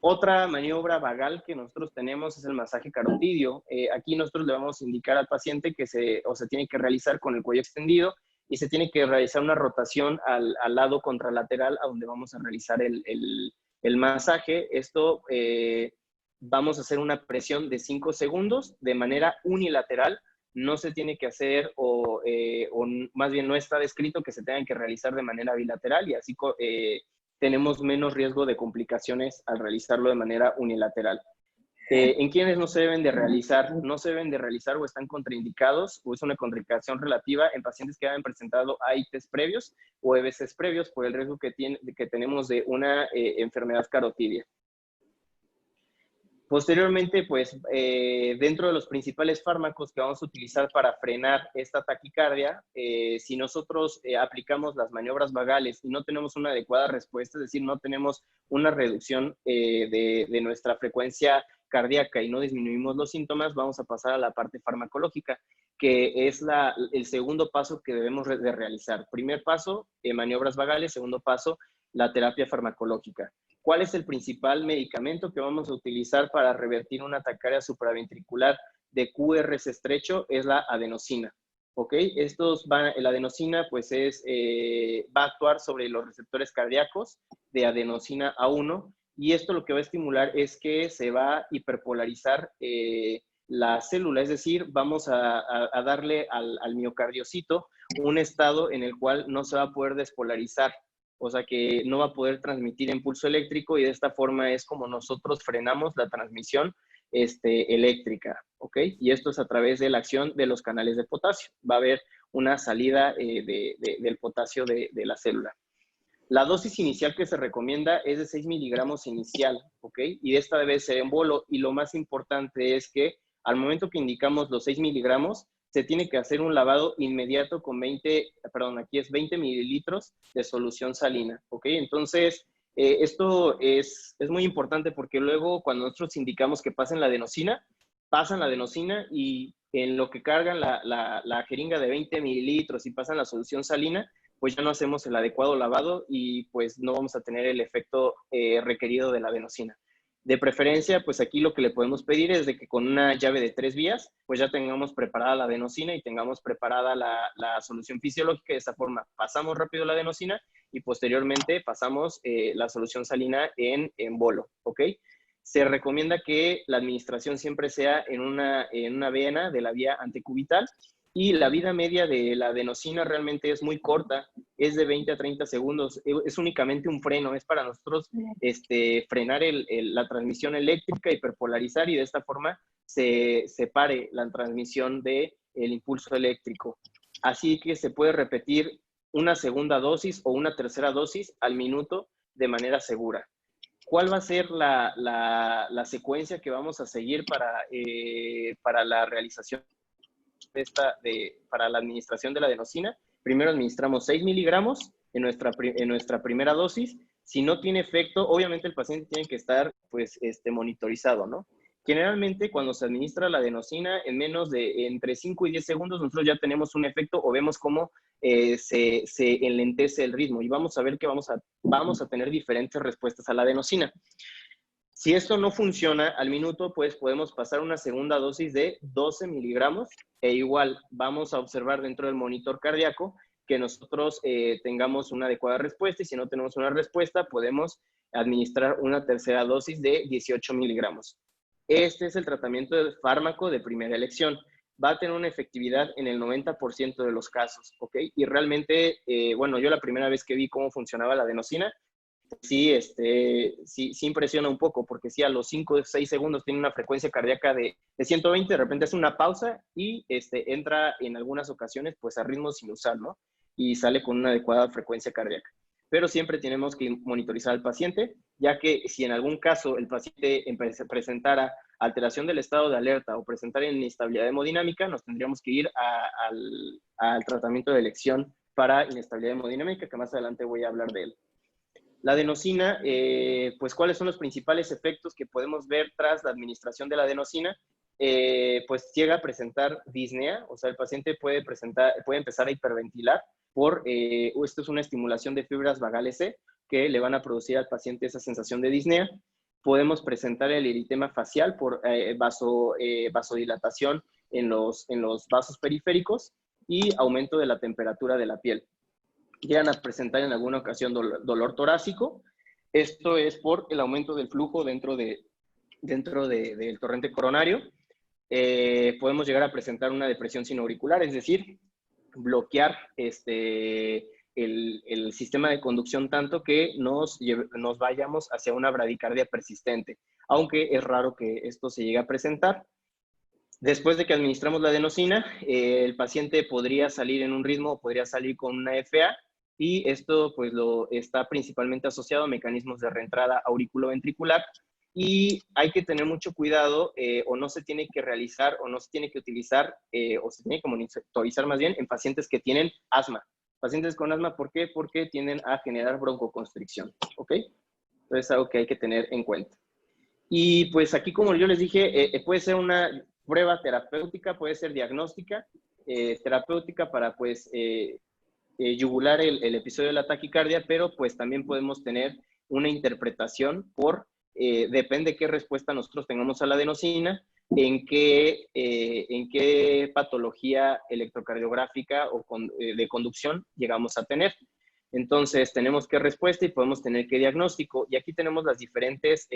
Otra maniobra vagal que nosotros tenemos es el masaje carotidio. Aquí nosotros le vamos a indicar al paciente que se tiene que realizar con el cuello extendido, y se tiene que realizar una rotación al lado contralateral a donde vamos a realizar el masaje. Esto vamos a hacer una presión de 5 segundos de manera unilateral. No se tiene que hacer, o más bien no está descrito que se tengan que realizar de manera bilateral, y así tenemos menos riesgo de complicaciones al realizarlo de manera unilateral. ¿En quiénes no se deben de realizar? No se deben de realizar o están contraindicados, o es una contraindicación relativa en pacientes que hayan presentado AITs previos o EBCs previos por el riesgo que tenemos de una enfermedad carotidia. Posteriormente, pues, dentro de los principales fármacos que vamos a utilizar para frenar esta taquicardia, si nosotros aplicamos las maniobras vagales y no tenemos una adecuada respuesta, es decir, no tenemos una reducción de nuestra frecuencia cardíaca y no disminuimos los síntomas, vamos a pasar a la parte farmacológica, que es el segundo paso que debemos de realizar. Primer paso, maniobras vagales. Segundo paso, la terapia farmacológica. ¿Cuál es el principal medicamento que vamos a utilizar para revertir una taquicardia supraventricular de QRS estrecho? Es la adenosina, ¿ok? La adenosina pues va a actuar sobre los receptores cardíacos de adenosina A1, y esto lo que va a estimular es que se va a hiperpolarizar la célula, es decir, vamos a darle al miocardiocito un estado en el cual no se va a poder despolarizar, o sea que no va a poder transmitir impulso eléctrico, y de esta forma es como nosotros frenamos la transmisión eléctrica, ¿ok? Y esto es a través de la acción de los canales de potasio. Va a haber una salida del potasio de la célula. La dosis inicial que se recomienda es de 6 miligramos inicial, ¿ok? Y esta debe ser en bolo, y lo más importante es que al momento que indicamos los 6 miligramos, se tiene que hacer un lavado inmediato con 20 mililitros de solución salina, ¿ok? Entonces, esto es muy importante, porque luego cuando nosotros indicamos que pasan la adenosina, y en lo que cargan la jeringa de 20 mililitros y pasan la solución salina, pues ya no hacemos el adecuado lavado, y pues no vamos a tener el efecto requerido de la adenosina. De preferencia, pues aquí lo que le podemos pedir es de que con una llave de 3 vías, pues ya tengamos preparada la adenosina y tengamos preparada la solución fisiológica. De esta forma pasamos rápido la adenosina y posteriormente pasamos la solución salina en bolo, ¿ok? Se recomienda que la administración siempre sea en una vena de la vía antecubital, y la vida media de la adenosina realmente es muy corta, es de 20 a 30 segundos, es únicamente un freno, es para nosotros frenar la transmisión eléctrica, hiperpolarizar, y de esta forma se separe la transmisión del impulso eléctrico. Así que se puede repetir una segunda dosis o una tercera dosis al minuto de manera segura. ¿Cuál va a ser la secuencia que vamos a seguir para la realización para la administración de la adenosina? Primero administramos 6 miligramos en nuestra primera dosis. Si no tiene efecto, obviamente el paciente tiene que estar pues, monitorizado, ¿no? Generalmente, cuando se administra la adenosina, en menos de entre 5 y 10 segundos, nosotros ya tenemos un efecto o vemos cómo se enlentece el ritmo y vamos a ver que vamos a tener diferentes respuestas a la adenosina. Si esto no funciona al minuto, pues podemos pasar una segunda dosis de 12 miligramos e igual vamos a observar dentro del monitor cardíaco que nosotros tengamos una adecuada respuesta y si no tenemos una respuesta, podemos administrar una tercera dosis de 18 miligramos. Este es el tratamiento de fármaco de primera elección. Va a tener una efectividad en el 90% de los casos, ¿ok? Y realmente, bueno, yo la primera vez que vi cómo funcionaba la adenosina, sí impresiona un poco, porque sí a los 5 o 6 segundos tiene una frecuencia cardíaca de 120, de repente hace una pausa y entra en algunas ocasiones pues a ritmo sinusal, ¿no? Y sale con una adecuada frecuencia cardíaca. Pero siempre tenemos que monitorizar al paciente, ya que si en algún caso el paciente presentara alteración del estado de alerta o presentara inestabilidad hemodinámica, nos tendríamos que ir al tratamiento de elección para inestabilidad hemodinámica, que más adelante voy a hablar de él. La adenosina, pues, ¿cuáles son los principales efectos que podemos ver tras la administración de la adenosina? Pues llega a presentar disnea, o sea, el paciente puede empezar a hiperventilar esto es una estimulación de fibras vagales C que le van a producir al paciente esa sensación de disnea. Podemos presentar el eritema facial por vasodilatación en los vasos periféricos y aumento de la temperatura de la piel. Llegan a presentar en alguna ocasión dolor torácico. Esto es por el aumento del flujo dentro del torrente coronario. Podemos llegar a presentar una depresión sinoauricular, es decir, bloquear el sistema de conducción tanto que nos vayamos hacia una bradicardia persistente, aunque es raro que esto se llegue a presentar. Después de que administramos la adenosina, el paciente podría salir en un ritmo o podría salir con una FA, y esto pues está principalmente asociado a mecanismos de reentrada auriculoventricular, y hay que tener mucho cuidado o no se tiene que realizar o no se tiene que utilizar o se tiene que monitorizar más bien en pacientes que tienen asma. Pacientes con asma, ¿por qué? Porque tienden a generar broncoconstricción, ¿ok? Entonces es algo que hay que tener en cuenta. Y pues aquí, como yo les dije, puede ser una prueba terapéutica, puede ser diagnóstica, terapéutica para pues yugular el episodio de la taquicardia, pero pues también podemos tener una interpretación depende qué respuesta nosotros tengamos a la adenosina, en qué patología electrocardiográfica o de conducción llegamos a tener. Entonces, tenemos qué respuesta y podemos tener qué diagnóstico. Y aquí tenemos los diferentes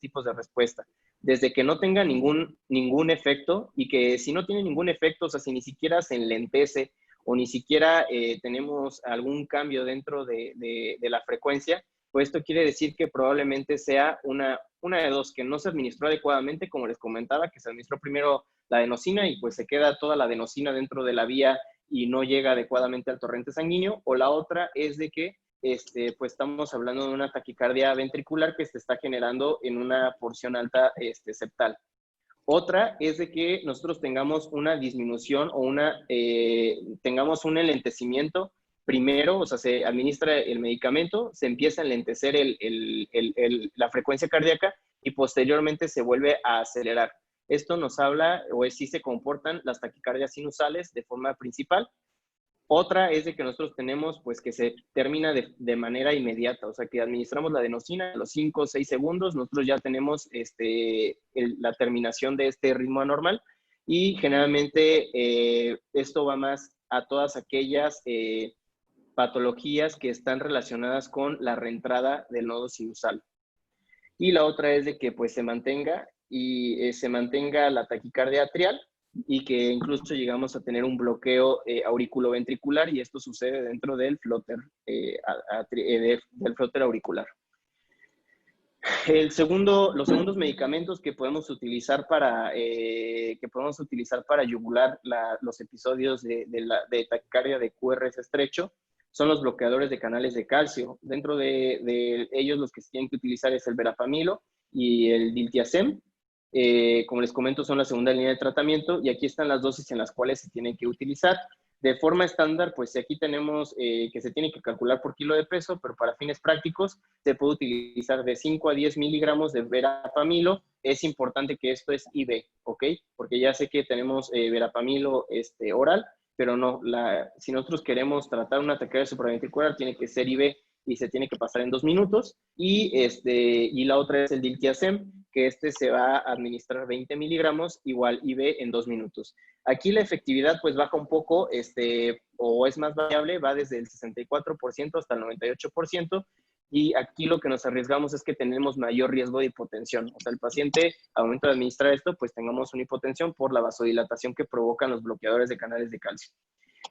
tipos de respuesta. Desde que no tenga ningún efecto y que si no tiene ningún efecto, o sea, si ni siquiera se enlentece o ni siquiera tenemos algún cambio dentro de la frecuencia, pues esto quiere decir que probablemente sea una de dos, que no se administró adecuadamente, como les comentaba, que se administró primero la adenosina y pues se queda toda la adenosina dentro de la vía y no llega adecuadamente al torrente sanguíneo, o la otra es de que pues estamos hablando de una taquicardia ventricular que se está generando en una porción alta septal. Otra es de que nosotros tengamos una disminución o tengamos un enlentecimiento. Primero, o sea, se administra el medicamento, se empieza a enlentecer la frecuencia cardíaca y posteriormente se vuelve a acelerar. Esto nos habla, o si se comportan las taquicardias sinusales de forma principal. Otra es de que nosotros tenemos, pues, que se termina de manera inmediata, o sea, que administramos la adenosina a los 5 o 6 segundos, nosotros ya tenemos la terminación de este ritmo anormal y generalmente esto va más a todas aquellas patologías que están relacionadas con la reentrada del nodo sinusal. Y la otra es de que pues se mantenga la taquicardia atrial y que incluso llegamos a tener un bloqueo auriculoventricular, y esto sucede dentro del flóter auricular. Los segundos medicamentos que podemos utilizar para yugular los episodios de taquicardia de QRS estrecho son los bloqueadores de canales de calcio. Dentro de ellos los que se tienen que utilizar es el verapamilo y el diltiazem. Como les comento, son la segunda línea de tratamiento y aquí están las dosis en las cuales se tienen que utilizar. De forma estándar, pues aquí tenemos que se tiene que calcular por kilo de peso, pero para fines prácticos se puede utilizar de 5 a 10 miligramos de verapamilo. Es importante que esto es IV, ¿ok? Porque ya sé que tenemos verapamilo oral, pero no, si nosotros queremos tratar una taquicardia supraventricular, tiene que ser IV y se tiene que pasar en 2 minutos. Y la otra es el diltiazem, que se va a administrar 20 miligramos, igual IV en 2 minutos. Aquí la efectividad pues baja un poco, o es más variable, va desde el 64% hasta el 98%, y aquí lo que nos arriesgamos es que tenemos mayor riesgo de hipotensión. O sea, el paciente, al momento de administrar esto, pues tengamos una hipotensión por la vasodilatación que provocan los bloqueadores de canales de calcio.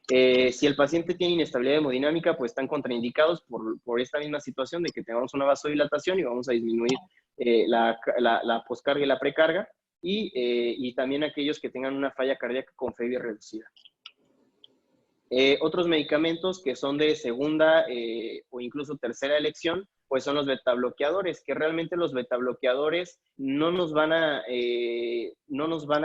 Si el paciente tiene inestabilidad hemodinámica, pues están contraindicados por esta misma situación de que tengamos una vasodilatación y vamos a disminuir la poscarga y la precarga, y también aquellos que tengan una falla cardíaca con FEBI reducida. Otros medicamentos que son de segunda o incluso tercera elección, pues son los betabloqueadores, que realmente los betabloqueadores no nos van a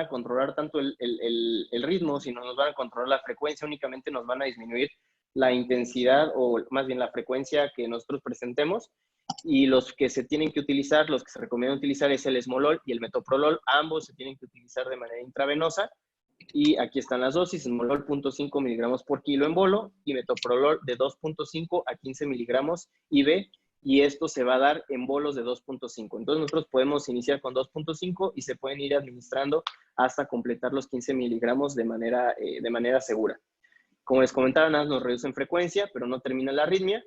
controlar tanto el ritmo, sino nos van a controlar la frecuencia, únicamente nos van a disminuir la intensidad o más bien la frecuencia que nosotros presentemos. Y los que se tienen que utilizar, los que se recomiendan utilizar es el esmolol y el metoprolol. Ambos se tienen que utilizar de manera intravenosa. Y aquí están las dosis: esmolol 0.5 miligramos por kilo en bolo y metoprolol de 2.5 a 15 miligramos IV. Y esto se va a dar en bolos de 2.5. Entonces nosotros podemos iniciar con 2.5 y se pueden ir administrando hasta completar los 15 miligramos de manera segura. Como les comentaba, nada nos reducen frecuencia, pero no termina la arritmia.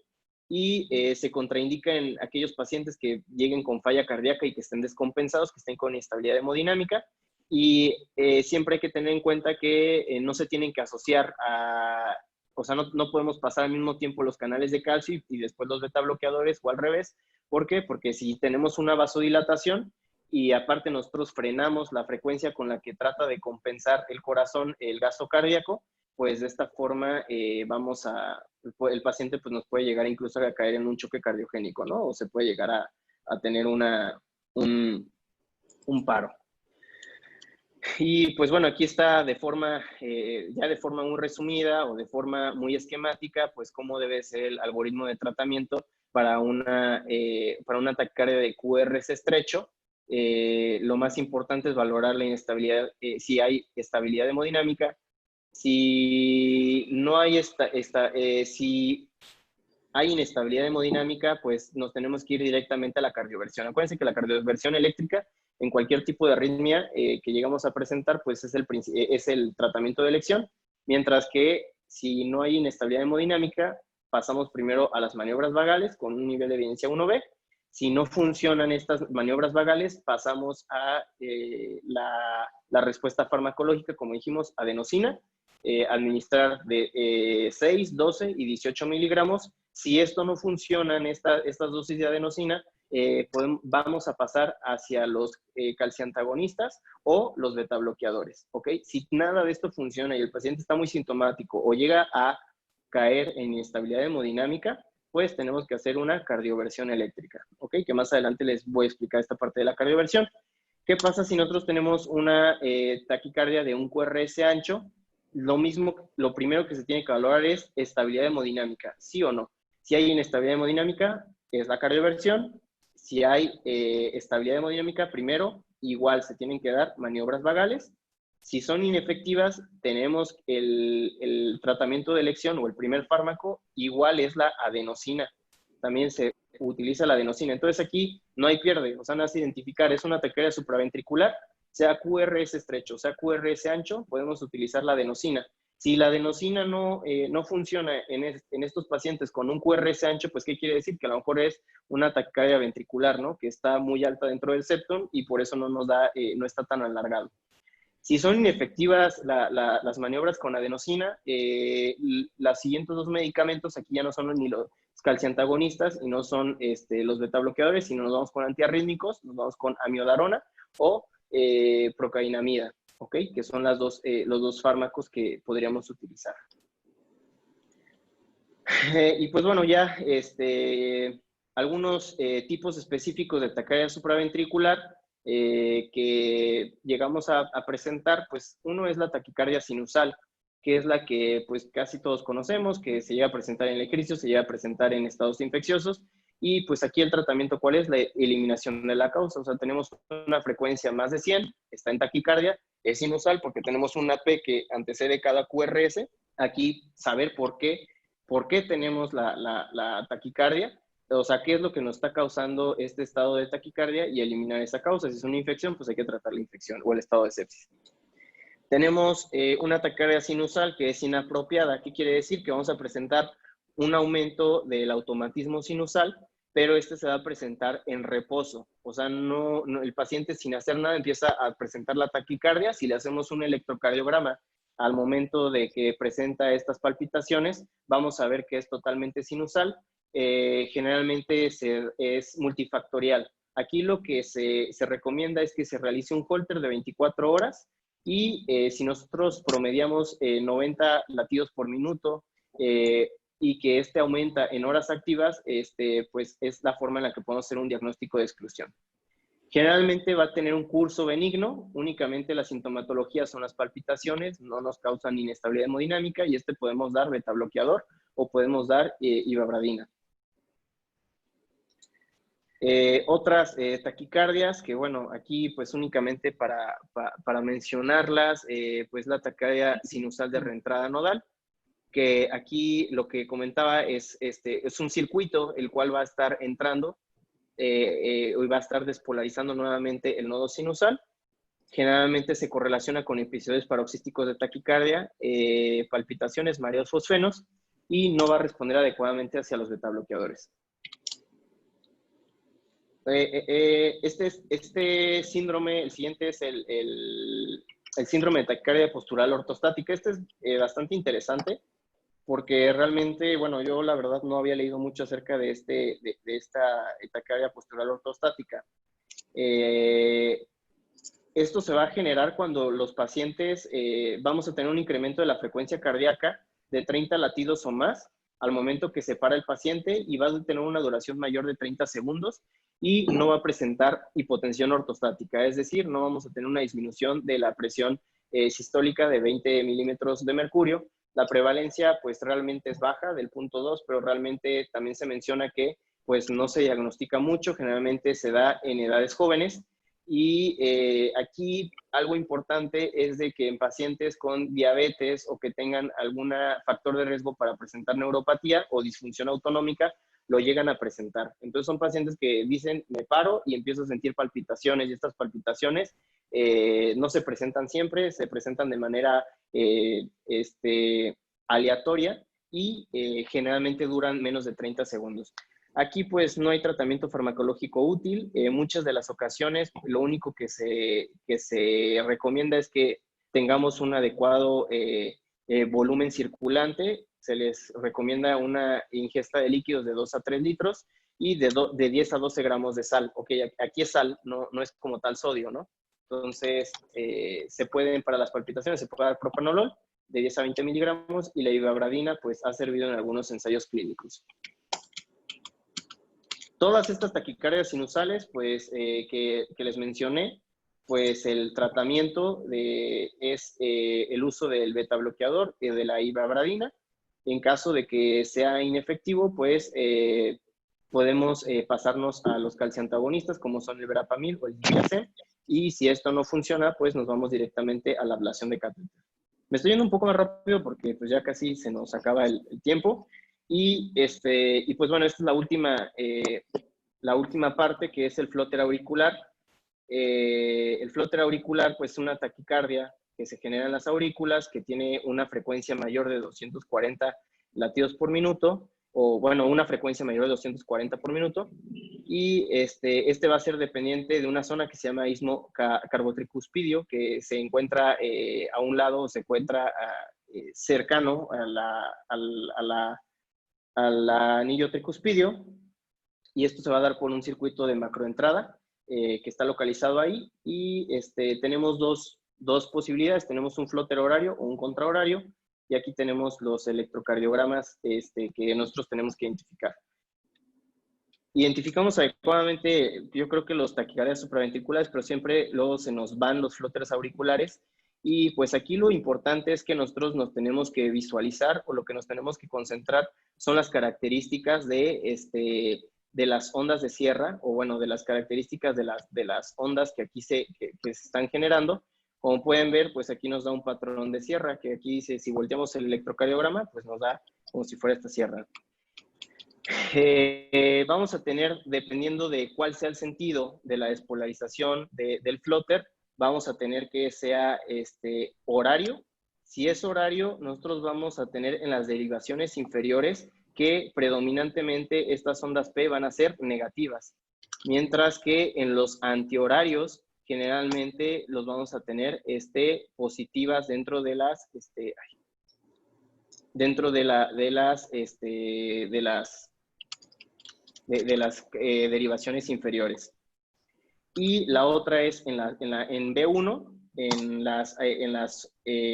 Y se contraindica en aquellos pacientes que lleguen con falla cardíaca y que estén descompensados, que estén con inestabilidad hemodinámica. Y siempre hay que tener en cuenta que no se tienen que asociar o sea, no podemos pasar al mismo tiempo los canales de calcio y después los betabloqueadores, o al revés. ¿Por qué? Porque si tenemos una vasodilatación y aparte nosotros frenamos la frecuencia con la que trata de compensar el corazón el gasto cardíaco, pues de esta forma el paciente pues nos puede llegar incluso a caer en un choque cardiogénico, ¿no? O se puede llegar a tener un paro. Y pues bueno, aquí está ya de forma muy resumida o de forma muy esquemática, pues cómo debe ser el algoritmo de tratamiento para una taquicardia de QRS estrecho. Lo más importante es valorar la inestabilidad, si hay estabilidad hemodinámica. Si no hay si hay inestabilidad hemodinámica, pues nos tenemos que ir directamente a la cardioversión. Acuérdense que la cardioversión eléctrica en cualquier tipo de arritmia que llegamos a presentar, pues es el tratamiento de elección, mientras que si no hay inestabilidad hemodinámica, pasamos primero a las maniobras vagales con un nivel de evidencia 1B. Si no funcionan estas maniobras vagales, pasamos a la respuesta farmacológica, como dijimos, adenosina, administrar de 6, 12 y 18 miligramos. Si esto no funciona en estas dosis de adenosina, vamos a pasar hacia los calciantagonistas o los betabloqueadores, ¿ok? Si nada de esto funciona y el paciente está muy sintomático o llega a caer en inestabilidad hemodinámica, pues tenemos que hacer una cardioversión eléctrica, ¿ok? Que más adelante les voy a explicar esta parte de la cardioversión. ¿Qué pasa si nosotros tenemos una taquicardia de un QRS ancho? Lo primero que se tiene que valorar es estabilidad hemodinámica, ¿sí o no? Si hay inestabilidad hemodinámica, es la cardioversión. Si hay estabilidad hemodinámica, primero, igual se tienen que dar maniobras vagales. Si son inefectivas, tenemos el tratamiento de elección o el primer fármaco, igual es la adenosina. También se utiliza la adenosina. Entonces aquí no hay pierde, o sea, nada que identificar, es una taquicardia supraventricular, sea QRS estrecho, sea QRS ancho, podemos utilizar la adenosina. Si la adenosina no funciona en estos pacientes con un QRS ancho, pues ¿qué quiere decir? Que a lo mejor es una taquicardia ventricular, ¿no? Que está muy alta dentro del septum y por eso no está tan alargado. Si son inefectivas las maniobras con adenosina, los siguientes dos medicamentos aquí ya no son ni los calciantagonistas y no son los betabloqueadores, sino nos vamos con antiarrítmicos, nos vamos con amiodarona o procainamida, ¿ok? Que son los dos fármacos que podríamos utilizar. Y pues bueno, ya algunos tipos específicos de taquicardia supraventricular que llegamos a presentar, pues uno es la taquicardia sinusal, que es la que pues casi todos conocemos, que se llega a presentar en el ejercicio, se llega a presentar en estados infecciosos, y pues aquí el tratamiento, ¿cuál es? La eliminación de la causa. O sea, tenemos una frecuencia más de 100, está en taquicardia, es sinusal porque tenemos una P que antecede cada QRS. Aquí saber por qué tenemos la taquicardia, o sea, qué es lo que nos está causando este estado de taquicardia y eliminar esa causa. Si es una infección, pues hay que tratar la infección o el estado de sepsis. Tenemos una taquicardia sinusal que es inapropiada. ¿Qué quiere decir? Que vamos a presentar un aumento del automatismo sinusal, pero este se va a presentar en reposo. O sea, el paciente sin hacer nada empieza a presentar la taquicardia. Si le hacemos un electrocardiograma al momento de que presenta estas palpitaciones, vamos a ver que es totalmente sinusal. Generalmente es multifactorial. Aquí lo que se recomienda es que se realice un Holter de 24 horas y si nosotros promediamos 90 latidos por minuto y que este aumenta en horas activas, pues es la forma en la que podemos hacer un diagnóstico de exclusión. Generalmente va a tener un curso benigno, únicamente la sintomatología son las palpitaciones, no nos causan inestabilidad hemodinámica y podemos dar beta bloqueador o podemos dar ibabradina. Otras taquicardias, que bueno, aquí pues únicamente para mencionarlas, pues la taquicardia sinusal de reentrada nodal, que aquí lo que comentaba es un circuito el cual va a estar entrando hoy va a estar despolarizando nuevamente el nodo sinusal. Generalmente se correlaciona con episodios paroxísticos de taquicardia, palpitaciones, mareos fosfenos y no va a responder adecuadamente hacia los betabloqueadores. Este síndrome, el siguiente es el síndrome de taquicardia postural ortostática. Este es bastante interesante porque realmente, bueno, yo la verdad no había leído mucho acerca de esta taquicardia postural ortostática. Esto se va a generar cuando los pacientes vamos a tener un incremento de la frecuencia cardíaca de 30 latidos o más al momento que se para el paciente y va a tener una duración mayor de 30 segundos y no va a presentar hipotensión ortostática, es decir, no vamos a tener una disminución de la presión sistólica de 20 milímetros de mercurio. La prevalencia pues realmente es baja, del 0.2, pero realmente también se menciona que pues no se diagnostica mucho, generalmente se da en edades jóvenes. Y aquí algo importante es de que en pacientes con diabetes o que tengan algún factor de riesgo para presentar neuropatía o disfunción autonómica, lo llegan a presentar. Entonces son pacientes que dicen, me paro y empiezo a sentir palpitaciones, y estas palpitaciones no se presentan siempre, se presentan de manera aleatoria y generalmente duran menos de 30 segundos. Aquí pues no hay tratamiento farmacológico útil. Muchas de las ocasiones lo único que se recomienda es que tengamos un adecuado volumen circulante. Se les recomienda una ingesta de líquidos de 2 a 3 litros y de 10 a 12 gramos de sal. Ok, aquí es sal, no es como tal sodio, ¿no? Entonces, para las palpitaciones se puede dar propranolol de 10 a 20 miligramos y la ibabradina pues ha servido en algunos ensayos clínicos. Todas estas taquicardias sinusales, pues, que les mencioné, pues el tratamiento es el uso del beta bloqueador y de la ibabradina. En caso de que sea inefectivo, pues podemos pasarnos a los calciantagonistas, como son el verapamil o el dipiacén, y si esto no funciona, pues nos vamos directamente a la ablación de catéter. Me estoy yendo un poco más rápido porque pues ya casi se nos acaba el tiempo. Y pues bueno, esta es la última parte, que es el flóter auricular. El flóter auricular, pues es una taquicardia que se genera en las aurículas, que tiene una frecuencia mayor de 240 latidos por minuto, o bueno, una frecuencia mayor de 240 por minuto, y va a ser dependiente de una zona que se llama istmo carbotricuspidio, que se encuentra a un lado, se encuentra cercano al anillo tricuspidio, y esto se va a dar por un circuito de macroentrada que está localizado ahí, y tenemos dos posibilidades. Tenemos un flóter horario o un contrahorario. y aquí tenemos los electrocardiogramas que nosotros tenemos que identificar. Identificamos adecuadamente, yo creo que los taquicardias supraventriculares, pero siempre luego se nos van los flóteres auriculares. Y pues aquí lo importante es que nosotros nos tenemos que visualizar, o lo que nos tenemos que concentrar son las características de las ondas de sierra, o bueno, de las características de las ondas que aquí se están generando. Como pueden ver, pues aquí nos da un patrón de sierra, que aquí dice, si volteamos el electrocardiograma, pues nos da como si fuera esta sierra. Vamos a tener, dependiendo de cuál sea el sentido de la despolarización del flóter, vamos a tener que sea horario. Si es horario, nosotros vamos a tener en las derivaciones inferiores que predominantemente estas ondas P van a ser negativas, mientras que en los antihorarios generalmente los vamos a tener positivas dentro de las derivaciones inferiores. Y la otra es en B1, en las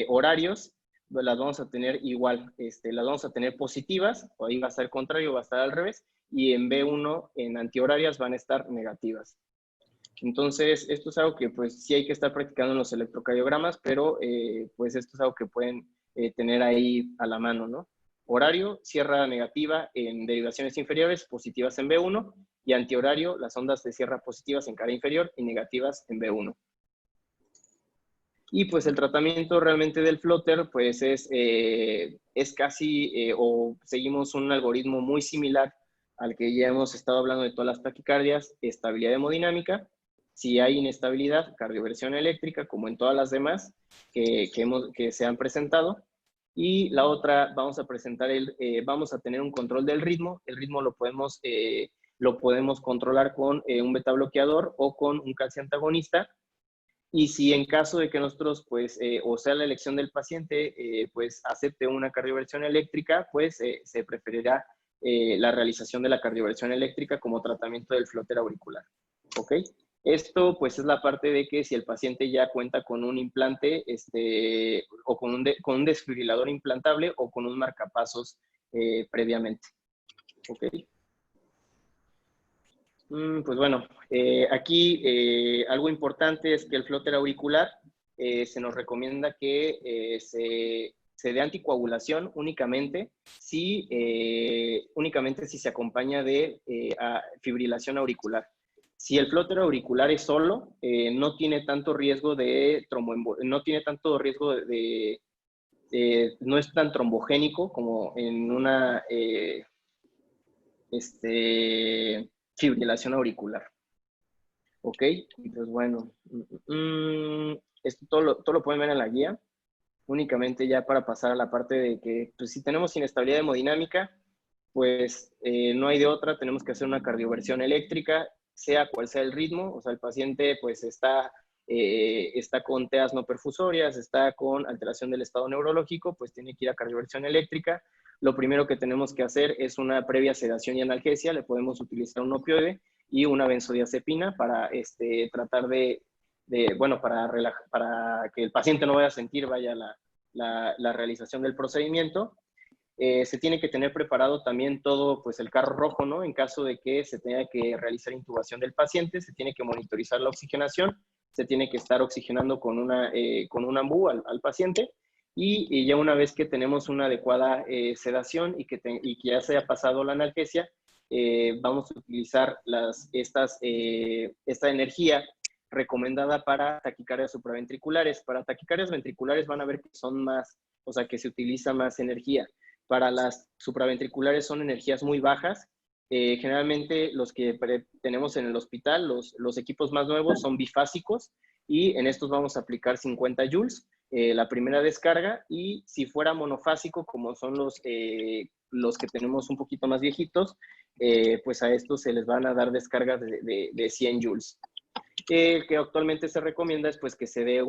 horarios, las vamos a tener igual, las vamos a tener positivas, o ahí va a estar contrario, va a estar al revés, y en B1, en antihorarias, van a estar negativas. Entonces, esto es algo que pues sí hay que estar practicando en los electrocardiogramas, pero pues esto es algo que pueden tener ahí a la mano, ¿no? Horario, sierra negativa en derivaciones inferiores, positivas en B1, y antihorario, las ondas de sierra positivas en cara inferior y negativas en B1. Y pues el tratamiento realmente del flóter, pues es casi, o seguimos un algoritmo muy similar al que ya hemos estado hablando de todas las taquicardias: estabilidad hemodinámica. Si hay inestabilidad, cardioversión eléctrica, como en todas las demás que se han presentado. Y la otra, vamos a tener un control del ritmo. El ritmo lo podemos controlar con un beta bloqueador o con un calcio antagonista. Y si en caso de que nosotros, pues, o sea la elección del paciente, pues acepte una cardioversión eléctrica, pues se preferirá la realización de la cardioversión eléctrica como tratamiento del flóter auricular. ¿Ok? Esto, pues, es la parte de que si el paciente ya cuenta con un implante, o con un desfibrilador implantable o con un marcapasos previamente. ¿Ok? Pues bueno, aquí algo importante es que el flóter auricular se nos recomienda que se dé anticoagulación únicamente si se acompaña de fibrilación auricular. Si el flóter auricular es solo, no tiene tanto riesgo de no es tan trombogénico como en una fibrilación auricular. ¿Ok? Entonces, bueno, esto todo lo pueden ver en la guía. Únicamente ya para pasar a la parte de que, pues, si tenemos inestabilidad hemodinámica, pues no hay de otra, tenemos que hacer una cardioversión eléctrica, sea cual sea el ritmo. O sea, el paciente pues está con TEAs no perfusorias, está con alteración del estado neurológico, pues tiene que ir a cardioversión eléctrica. Lo primero que tenemos que hacer es una previa sedación y analgesia. Le podemos utilizar un opioide y una benzodiazepina para tratar para que el paciente no vaya a sentir la realización del procedimiento. Se tiene que tener preparado también todo, pues, el carro rojo, ¿no? En caso de que se tenga que realizar intubación del paciente, se tiene que monitorizar la oxigenación, se tiene que estar oxigenando con un ambú al paciente, y ya una vez que tenemos una adecuada sedación y que ya se haya pasado la analgesia, vamos a utilizar esta energía recomendada para taquicardias supraventriculares. Para taquicardias ventriculares van a ver que son más, o sea, que se utiliza más energía. Para las supraventriculares son energías muy bajas. Generalmente los que tenemos en el hospital, los equipos más nuevos, son bifásicos, y en estos vamos a aplicar 50 joules la primera descarga. Y si fuera monofásico, como son los que tenemos un poquito más viejitos, pues a estos se les van a dar descargas de 100 joules. Que actualmente se recomienda es pues que se dé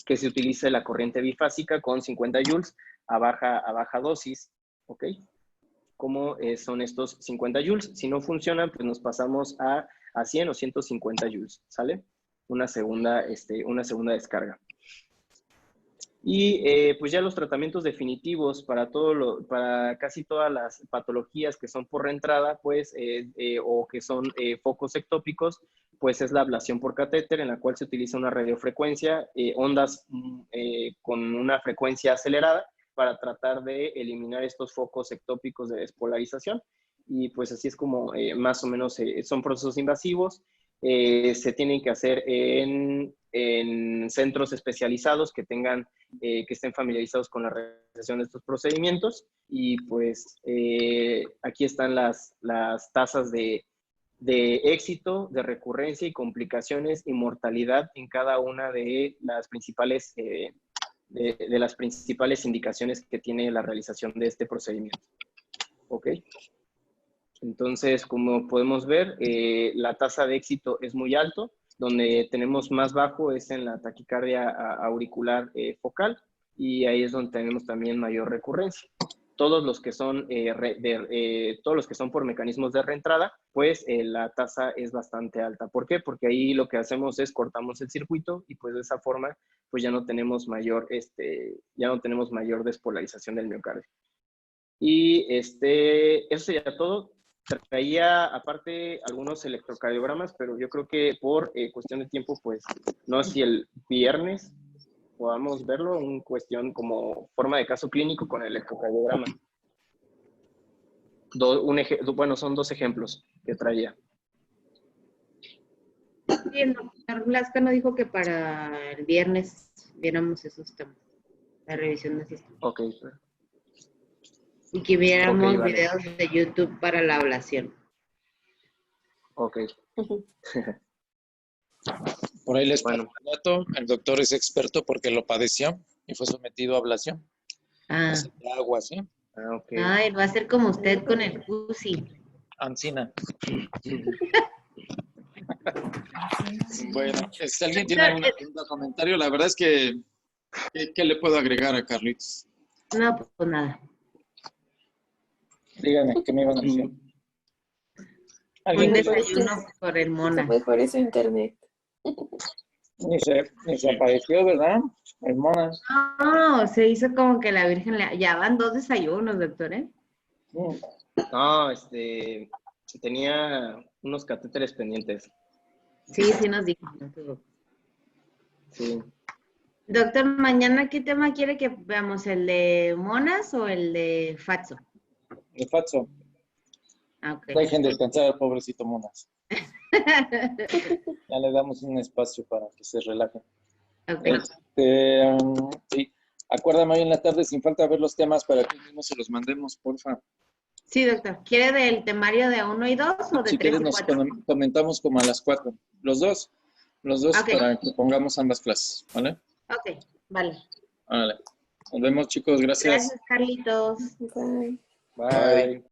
que se utilice la corriente bifásica con 50 joules a baja dosis. ¿Ok? ¿Cómo son estos 50 joules? Si no funcionan, pues nos pasamos a 100 o 150 joules, ¿sale? Una segunda descarga. Y pues ya los tratamientos definitivos para casi todas las patologías que son por reentrada, pues, o que son focos ectópicos, pues es la ablación por catéter, en la cual se utiliza una radiofrecuencia, ondas con una frecuencia acelerada para tratar de eliminar estos focos ectópicos de despolarización. Y pues así es como más o menos son procesos invasivos. Se tienen que hacer en centros especializados que estén familiarizados con la realización de estos procedimientos. Y pues aquí están las tasas de éxito, de recurrencia y complicaciones y mortalidad en cada una de las principales indicaciones que tiene la realización de este procedimiento. ¿Ok? Entonces, como podemos ver, la tasa de éxito es muy alto. Donde tenemos más bajo es en la taquicardia auricular focal, y ahí es donde tenemos también mayor recurrencia. Todos los que son por mecanismos de reentrada, pues la tasa es bastante alta. ¿Por qué? Porque ahí lo que hacemos es cortamos el circuito y pues de esa forma pues ya no tenemos mayor despolarización del miocardio. Y eso sería todo. Traía aparte algunos electrocardiogramas, pero yo creo que por cuestión de tiempo, pues no sé si el viernes podamos verlo, en cuestión como forma de caso clínico con el electrocardiograma. Bueno, son 2 ejemplos que traía. Sí, el doctor Blasco nos dijo que para el viernes viéramos esos temas, la revisión del sistema. Ok. Y que viéramos Ok, vale. videos de YouTube para la ablación. Ok. Por ahí les Bueno. paso un dato. El doctor es experto porque lo padeció y fue sometido a ablación. Ah, De agua, ¿sí? Ok. ay, va a ser como usted con el CUSI. Ancina. Bueno, si alguien tiene algún comentario, la verdad es que ¿qué le puedo agregar a Carlitos? No, pues nada. Díganme, ¿qué me iban a decir? Un ¿Alguien que desayuno por el Mona. Mejor es internet. ni se apareció, ¿verdad? El Monas. No, se hizo como que la Virgen ya van 2 desayunos, doctor, ¿eh? No, tenía unos catéteres pendientes. Sí nos dijo. Sí. Doctor, mañana, ¿qué tema quiere que veamos? ¿El de Monas o el de Fatso? El Fatso. Ah, ok. Dejen descansar al pobrecito Monas. Ya le damos un espacio para que se relajen. Ok. Sí. Acuérdame hoy en la tarde, sin falta, ver los temas para que mismo se los mandemos, porfa. Sí, doctor. ¿Quiere del temario de 1 y 2 o de Si 3 quieres y nos 4? comentamos como a las 4. Los dos Ok. para que pongamos ambas clases, ¿vale? Ok, vale. Vale. Nos vemos, chicos, gracias. Gracias, Carlitos. Bye. Bye.